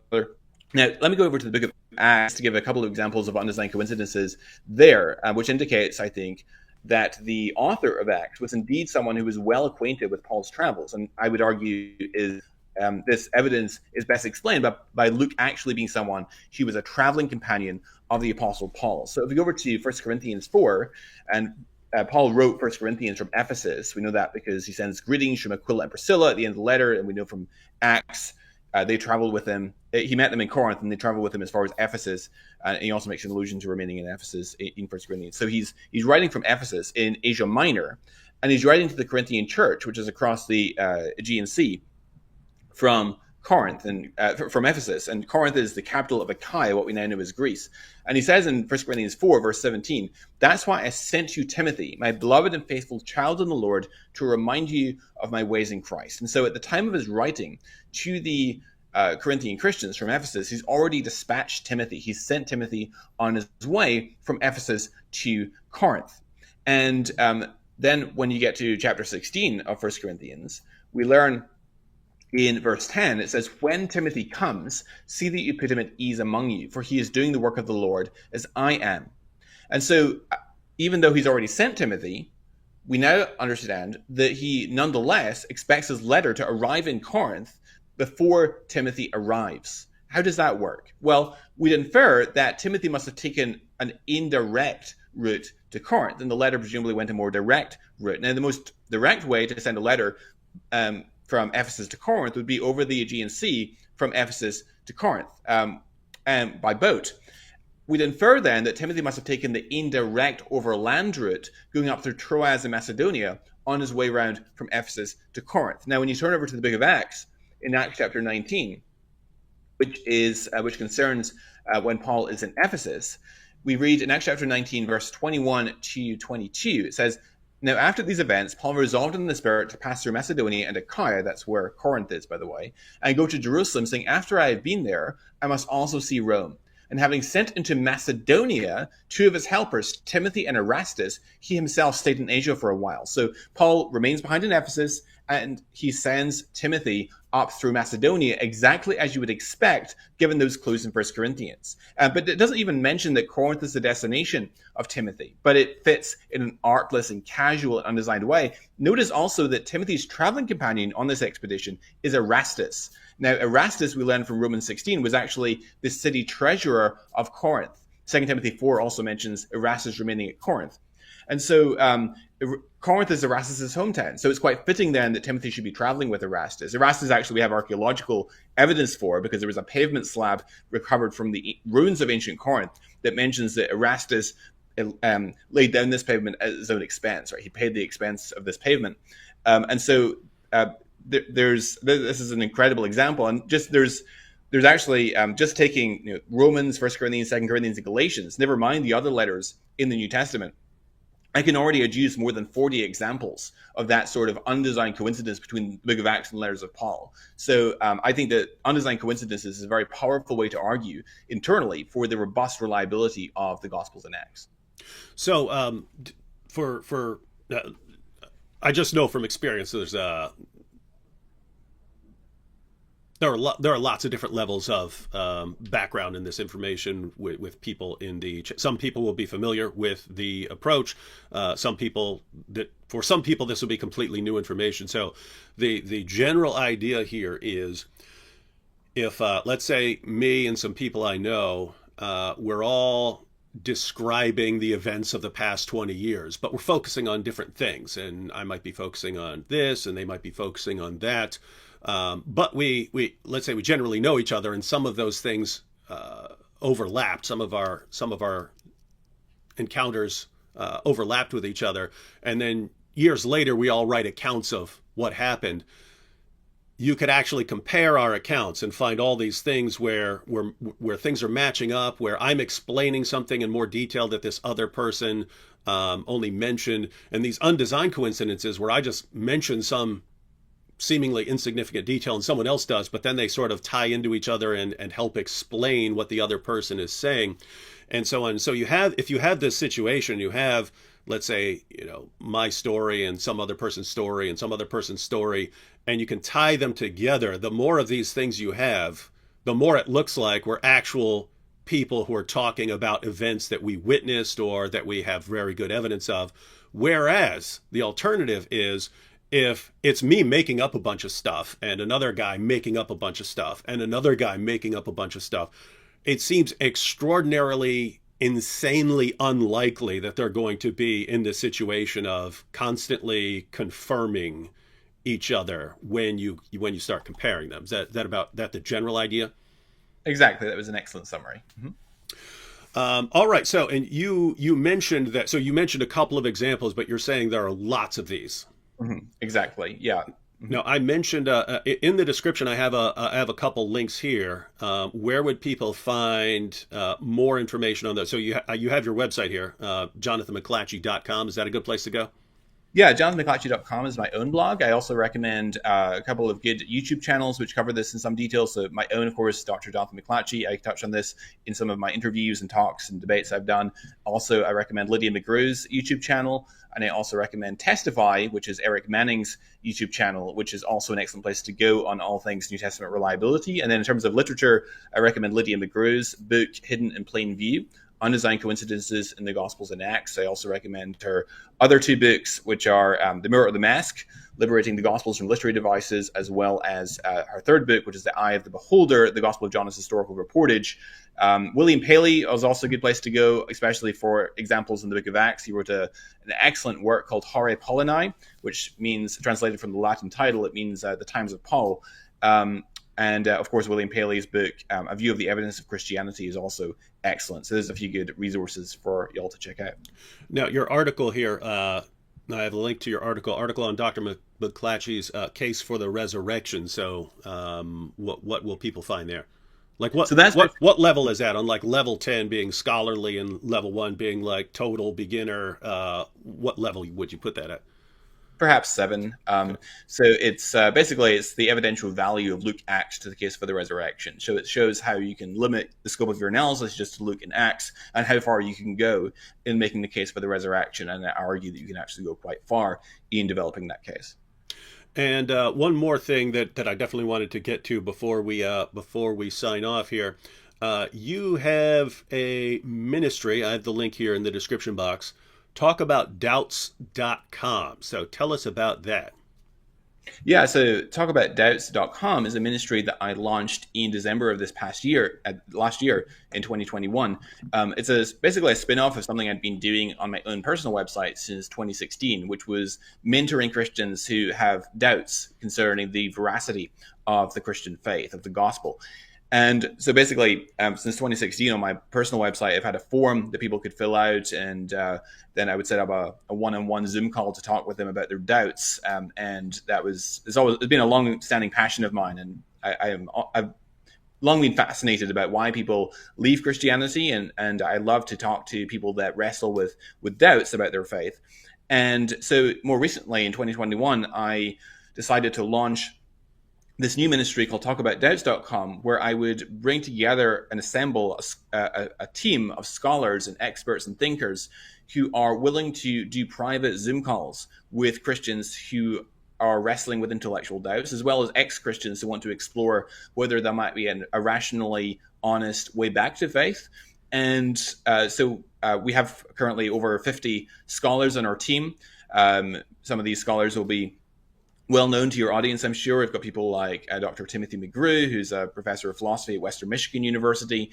S2: Now, let me go over to the book of Acts to give a couple of examples of undesigned coincidences there, which indicates, I think, that the author of Acts was indeed someone who was well acquainted with Paul's travels. And I would argue is this evidence is best explained by Luke actually being someone, he was a traveling companion of the Apostle Paul. So if we go over to 1 Corinthians 4, and Paul wrote 1 Corinthians from Ephesus. We know that because he sends greetings from Aquila and Priscilla at the end of the letter, and we know from Acts they traveled with him. He met them in Corinth, and they traveled with him as far as Ephesus. And he also makes an allusion to remaining in Ephesus in 1 Corinthians. So he's writing from Ephesus in Asia Minor, and he's writing to the Corinthian church, which is across the Aegean Sea from Corinth and from Ephesus. And Corinth is the capital of Achaia, what we now know as Greece. And he says in 1 Corinthians 4, verse 17, "That's why I sent you Timothy, my beloved and faithful child in the Lord, to remind you of my ways in Christ." And so at the time of his writing to the Corinthian Christians from Ephesus, he's already dispatched Timothy. He's sent Timothy on his way from Ephesus to Corinth. And then when you get to chapter 16 of 1 Corinthians, we learn in verse 10, it says, "When Timothy comes, see that you put him at ease among you, for he is doing the work of the Lord as I am." And so even though he's already sent Timothy, we now understand that he nonetheless expects his letter to arrive in Corinth before Timothy arrives. How does that work? Well, we'd infer that Timothy must have taken an indirect route to Corinth, and the letter presumably went a more direct route. Now, the most direct way to send a letter from Ephesus to Corinth would be over the Aegean Sea from Ephesus to Corinth and by boat. We'd infer then that Timothy must have taken the indirect overland route going up through Troas and Macedonia on his way around from Ephesus to Corinth. Now, when you turn over to the book of Acts, in Acts chapter 19, which concerns when Paul is in Ephesus, we read in Acts chapter 19, verse 21 to 22, it says, "Now after these events, Paul resolved in the Spirit to pass through Macedonia and Achaia," that's where Corinth is, by the way, "and go to Jerusalem, saying, after I have been there, I must also see Rome. And having sent into Macedonia two of his helpers, Timothy and Erastus, he himself stayed in Asia for a while." So Paul remains behind in Ephesus, and he sends Timothy up through Macedonia, exactly as you would expect, given those clues in 1 Corinthians. But it doesn't even mention that Corinth is the destination of Timothy, but it fits in an artless and casual and undesigned way. Notice also that Timothy's traveling companion on this expedition is Erastus. Now, Erastus, we learn from Romans 16, was actually the city treasurer of Corinth. 2 Timothy 4 also mentions Erastus remaining at Corinth. And so Corinth is Erastus' hometown. So it's quite fitting then that Timothy should be traveling with Erastus. Erastus, actually, we have archaeological evidence for, because there was a pavement slab recovered from the ruins of ancient Corinth that mentions that Erastus laid down this pavement at his own expense, right? He paid the expense of this pavement. And so this is an incredible example. And just there's actually just taking Romans, 1 Corinthians, 2 Corinthians, and Galatians, never mind the other letters in the New Testament, I can already adduce more than 40 examples of that sort of undesigned coincidence between the book of Acts and the letters of Paul. So I think that undesigned coincidences is a very powerful way to argue internally for the robust reliability of the Gospels and Acts.
S1: So I just know from experience there are lots of different levels of background in this information with people in the. Some people will be familiar with the approach. For some people, this will be completely new information. So, the general idea here is, if let's say me and some people I know we're all describing the events of the past 20 years, but we're focusing on different things. And I might be focusing on this, and they might be focusing on that. But we let's say we generally know each other, and some of those things overlapped. Some of our encounters overlapped with each other, and then years later we all write accounts of what happened. You could actually compare our accounts and find all these things where things are matching up, where I'm explaining something in more detail that this other person only mentioned, and these undesigned coincidences where I just mention some seemingly insignificant detail and someone else does, but then they sort of tie into each other and help explain what the other person is saying, and so on. So if you have this situation, you have, let's say, my story and some other person's story and some other person's story, and you can tie them together. The more of these things you have, the more it looks like we're actual people who are talking about events that we witnessed or that we have very good evidence of. Whereas the alternative is, if it's me making up a bunch of stuff and another guy making up a bunch of stuff and another guy making up a bunch of stuff, it seems extraordinarily, insanely unlikely that they're going to be in the situation of constantly confirming each other when you start comparing them. Is that about that the general idea?
S2: Exactly. That was an excellent summary. Mm-hmm.
S1: All right. So, and you mentioned that. So you mentioned a couple of examples, but you're saying there are lots of these.
S2: Mm-hmm. Exactly. Yeah.
S1: Now, I mentioned in the description, I have a couple links here. Where would people find more information on those? So you have your website here, jonathanmclatchie.com. Is that a good place to go?
S2: Yeah, jonathanmclatchie.com is my own blog. I also recommend a couple of good YouTube channels which cover this in some detail. So my own, of course, Dr. Jonathan McLatchie. I touched on this in some of my interviews and talks and debates I've done. Also, I recommend Lydia McGrew's YouTube channel. And I also recommend Testify, which is Eric Manning's YouTube channel, which is also an excellent place to go on all things New Testament reliability. And then in terms of literature, I recommend Lydia McGrew's book, Hidden in Plain View, Undesigned Coincidences in the Gospels and Acts. I also recommend her other two books, which are The Mirror of the Mask, Liberating the Gospels from Literary Devices, as well as her third book, which is The Eye of the Beholder, The Gospel of John as Historical Reportage. William Paley was also a good place to go, especially for examples in the book of Acts. He wrote an excellent work called Hore Paulinae, which means, translated from the Latin title, it means the times of Paul. And of course, William Paley's book, A View of the Evidence of Christianity, is also excellent. So there's a few good resources for y'all to check out.
S1: Now, your article here, I have a link to your article on Dr. McLatchie's case for the resurrection. So what will people find there? Like what level is that on? Like level 10 being scholarly and level 1 being like total beginner. What level would you put that at?
S2: Perhaps 7. So it's basically it's the evidential value of Luke Acts to the case for the resurrection. So it shows how you can limit the scope of your analysis just to Luke and Acts, and how far you can go in making the case for the resurrection. And I argue that you can actually go quite far in developing that case.
S1: And one more thing that I definitely wanted to get to before we sign off here. You have a ministry. I have the link here in the description box. Talkaboutdoubts.com. So tell us about that.
S2: Yeah, so talkaboutdoubts.com is a ministry that I launched in December of this last year in 2021. It's basically a spin-off of something I'd been doing on my own personal website since 2016, which was mentoring Christians who have doubts concerning the veracity of the Christian faith, of the gospel. And so basically, since 2016 on my personal website, I've had a form that people could fill out, and then I would set up a one-on-one Zoom call to talk with them about their doubts. And it's been a long-standing passion of mine, and I've long been fascinated about why people leave Christianity, and I love to talk to people that wrestle with doubts about their faith. And so more recently in 2021, I decided to launch this new ministry called talkaboutdoubts.com, where I would bring together and assemble a team of scholars and experts and thinkers who are willing to do private Zoom calls with Christians who are wrestling with intellectual doubts, as well as ex-Christians who want to explore whether there might be a rationally honest way back to faith. And so we have currently over 50 scholars on our team. Some of these scholars will be well known to your audience, I'm sure. We've got people like Dr. Timothy McGrew, who's a professor of philosophy at Western Michigan University.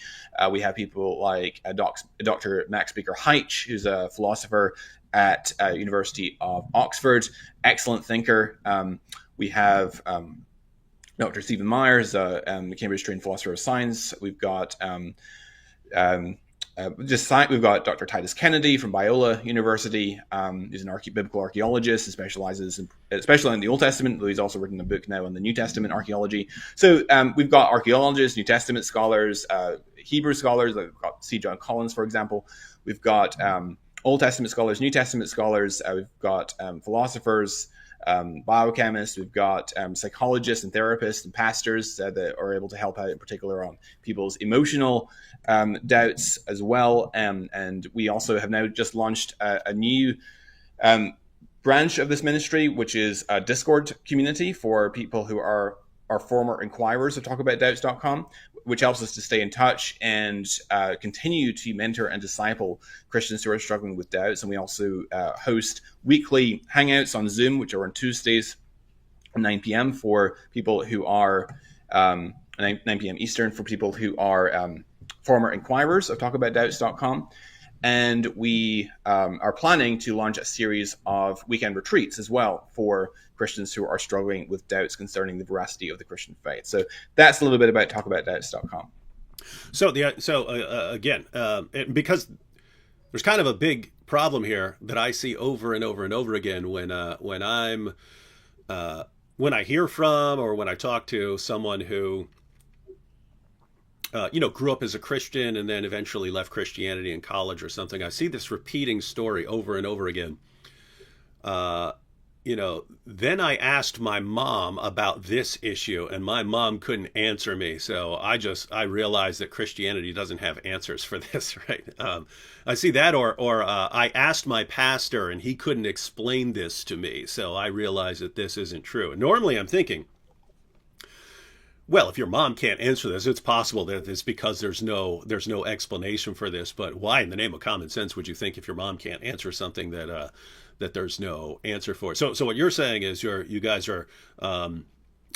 S2: We have people like Dr. Max Baker-Heitch, who's a philosopher at University of Oxford, excellent thinker. We have Dr. Stephen Myers, a Cambridge-trained philosopher of science. We've got we've got Dr. Titus Kennedy from Biola University. He's an biblical archaeologist who specializes especially in the Old Testament, though he's also written a book now on the New Testament archaeology. So we've got archaeologists, New Testament scholars, Hebrew scholars, like we've got C. John Collins, for example. We've got Old Testament scholars, New Testament scholars. We've got philosophers, biochemists. We've got psychologists and therapists and pastors that are able to help out in particular on people's emotional doubts as well. And we also have now just launched a new branch of this ministry, which is a Discord community for people who are former inquirers of talkaboutdoubts.com, which helps us to stay in touch and continue to mentor and disciple Christians who are struggling with doubts. And we also host weekly hangouts on Zoom, which are on Tuesdays at 9 p.m. for people who are 9 p.m. Eastern for people who are former inquirers of talkaboutdoubts.com. And we are planning to launch a series of weekend retreats as well for Christians who are struggling with doubts concerning the veracity of the Christian faith. So that's a little bit about talkaboutdoubts.com.
S1: So again, because there's kind of a big problem here that I see over and over and over again when I hear from or when I talk to someone who grew up as a Christian and then eventually left Christianity in college or something. I see this repeating story over and over again. Then I asked my mom about this issue and my mom couldn't answer me. So I realized that Christianity doesn't have answers for this, right? I see that, or I asked my pastor and he couldn't explain this to me. So I realized that this isn't true. And normally I'm thinking, well, if your mom can't answer this, it's possible that it's because there's no explanation for this. But why, in the name of common sense, would you think if your mom can't answer something that there's no answer for it? So what you're saying is you guys are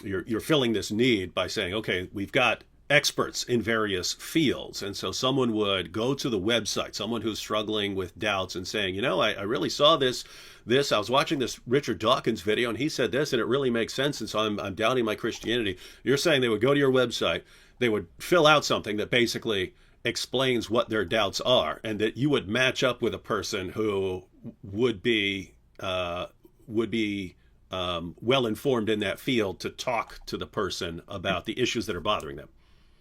S1: you're filling this need by saying, okay, we've got experts in various fields, and so someone would go to the website, someone who's struggling with doubts, and saying, I really saw this. I was watching this Richard Dawkins video and he said this and it really makes sense, and so I'm doubting my Christianity. You're saying they would go to your website, they would fill out something that basically explains what their doubts are, and that you would match up with a person who would be well informed in that field to talk to the person about the issues that are bothering them.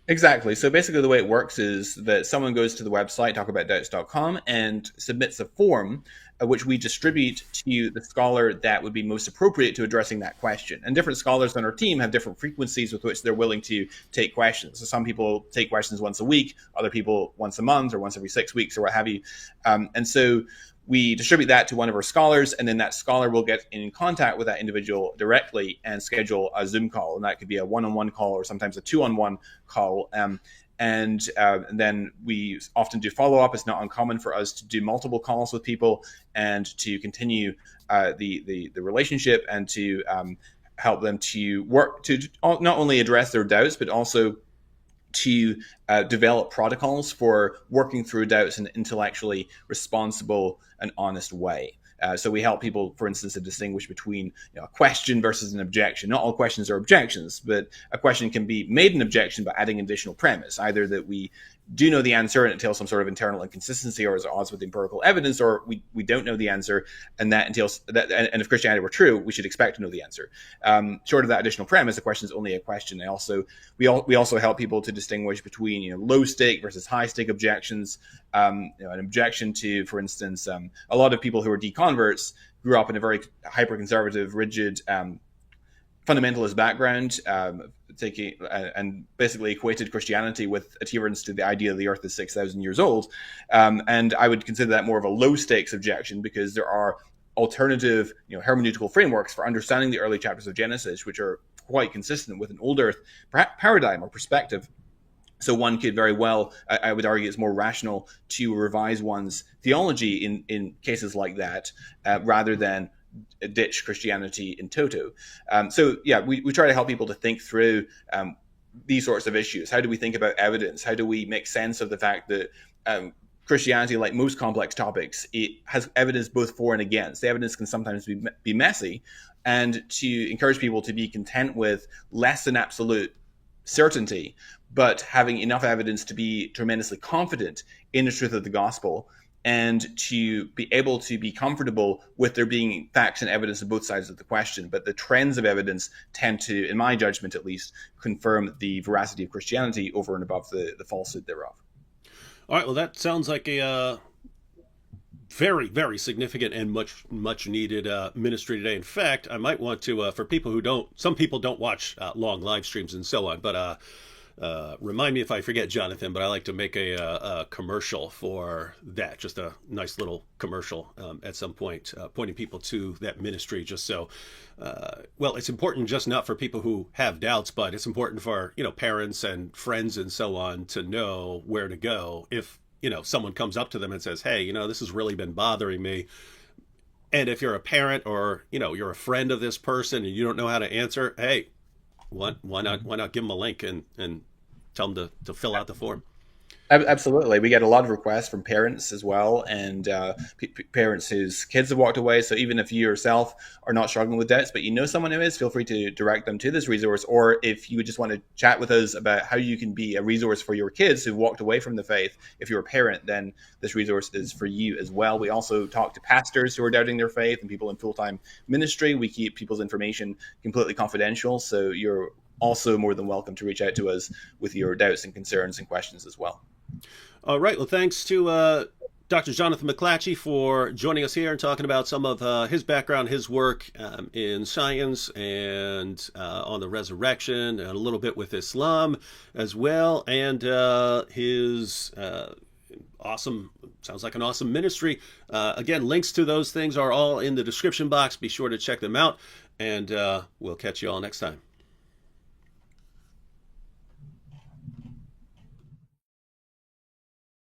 S2: Exactly. So basically the way it works is that someone goes to the website, talkaboutdoubts.com, and submits a form which we distribute to the scholar that would be most appropriate to addressing that question. And different scholars on our team have different frequencies with which they're willing to take questions. So some people take questions once a week, other people once a month or once every 6 weeks or what have you. And so we distribute that to one of our scholars, and then that scholar will get in contact with that individual directly and schedule a Zoom call. And that could be a one-on-one call or sometimes a two-on-one call. And then we often do follow-up. It's not uncommon for us to do multiple calls with people and to continue the relationship and to help them to work to not only address their doubts, but also to develop protocols for working through doubts in an intellectually responsible and honest way. So we help people, for instance, to distinguish between a question versus an objection. Not all questions are objections, but a question can be made an objection by adding additional premise, either that we do know the answer and it entails some sort of internal inconsistency or is at odds with empirical evidence, or we don't know the answer and that entails that. And if Christianity were true, we should expect to know the answer. Short of that additional premise, the question is only a question. We also help people to distinguish between low stake versus high stake objections. An objection to, for instance, a lot of people who are deconverts grew up in a very hyper conservative, rigid, fundamentalist background, and basically equated Christianity with adherence to the idea that the earth is 6,000 years old. And I would consider that more of a low stakes objection, because there are alternative, hermeneutical frameworks for understanding the early chapters of Genesis, which are quite consistent with an old earth paradigm or perspective. So one could very well, I would argue, it's more rational to revise one's theology in cases like that, rather than ditch Christianity in toto. So yeah, we try to help people to think through these sorts of issues. How do we think about evidence? How do we make sense of the fact that Christianity, like most complex topics, it has evidence both for and against. The evidence can sometimes be messy, and to encourage people to be content with less than absolute certainty, but having enough evidence to be tremendously confident in the truth of the gospel, and to be able to be comfortable with there being facts and evidence on both sides of the question. But the trends of evidence tend to, in my judgment at least, confirm the veracity of Christianity over and above the falsehood thereof.
S1: All right, well, that sounds like a very, very significant and much needed ministry today. In fact, I might want to, for people who don't, some people don't watch long live streams and so on, but remind me if I forget, Jonathan, but I like to make a commercial for that, just a nice little commercial at some point, pointing people to that ministry, just so, well, it's important just not for people who have doubts, but it's important for, parents and friends and so on to know where to go if, someone comes up to them and says, hey, this has really been bothering me. And if you're a parent or, you're a friend of this person and you don't know how to answer, hey, why not give them a link and tell them to fill out the form?
S2: Absolutely. We get a lot of requests from parents as well, and parents whose kids have walked away. So even if you yourself are not struggling with doubts, but you know someone who is, feel free to direct them to this resource. Or if you would just want to chat with us about how you can be a resource for your kids who've walked away from the faith, if you're a parent, then this resource is for you as well. We also talk to pastors who are doubting their faith and people in full-time ministry. We keep people's information completely confidential, so you're also more than welcome to reach out to us with your doubts and concerns and questions as well.
S1: All right. Well, thanks to Dr. Jonathan McLatchie for joining us here and talking about some of his background, his work in science and on the resurrection, and a little bit with Islam as well, and his awesome, sounds like an awesome ministry. Again, links to those things are all in the description box. Be sure to check them out, and we'll catch you all next time.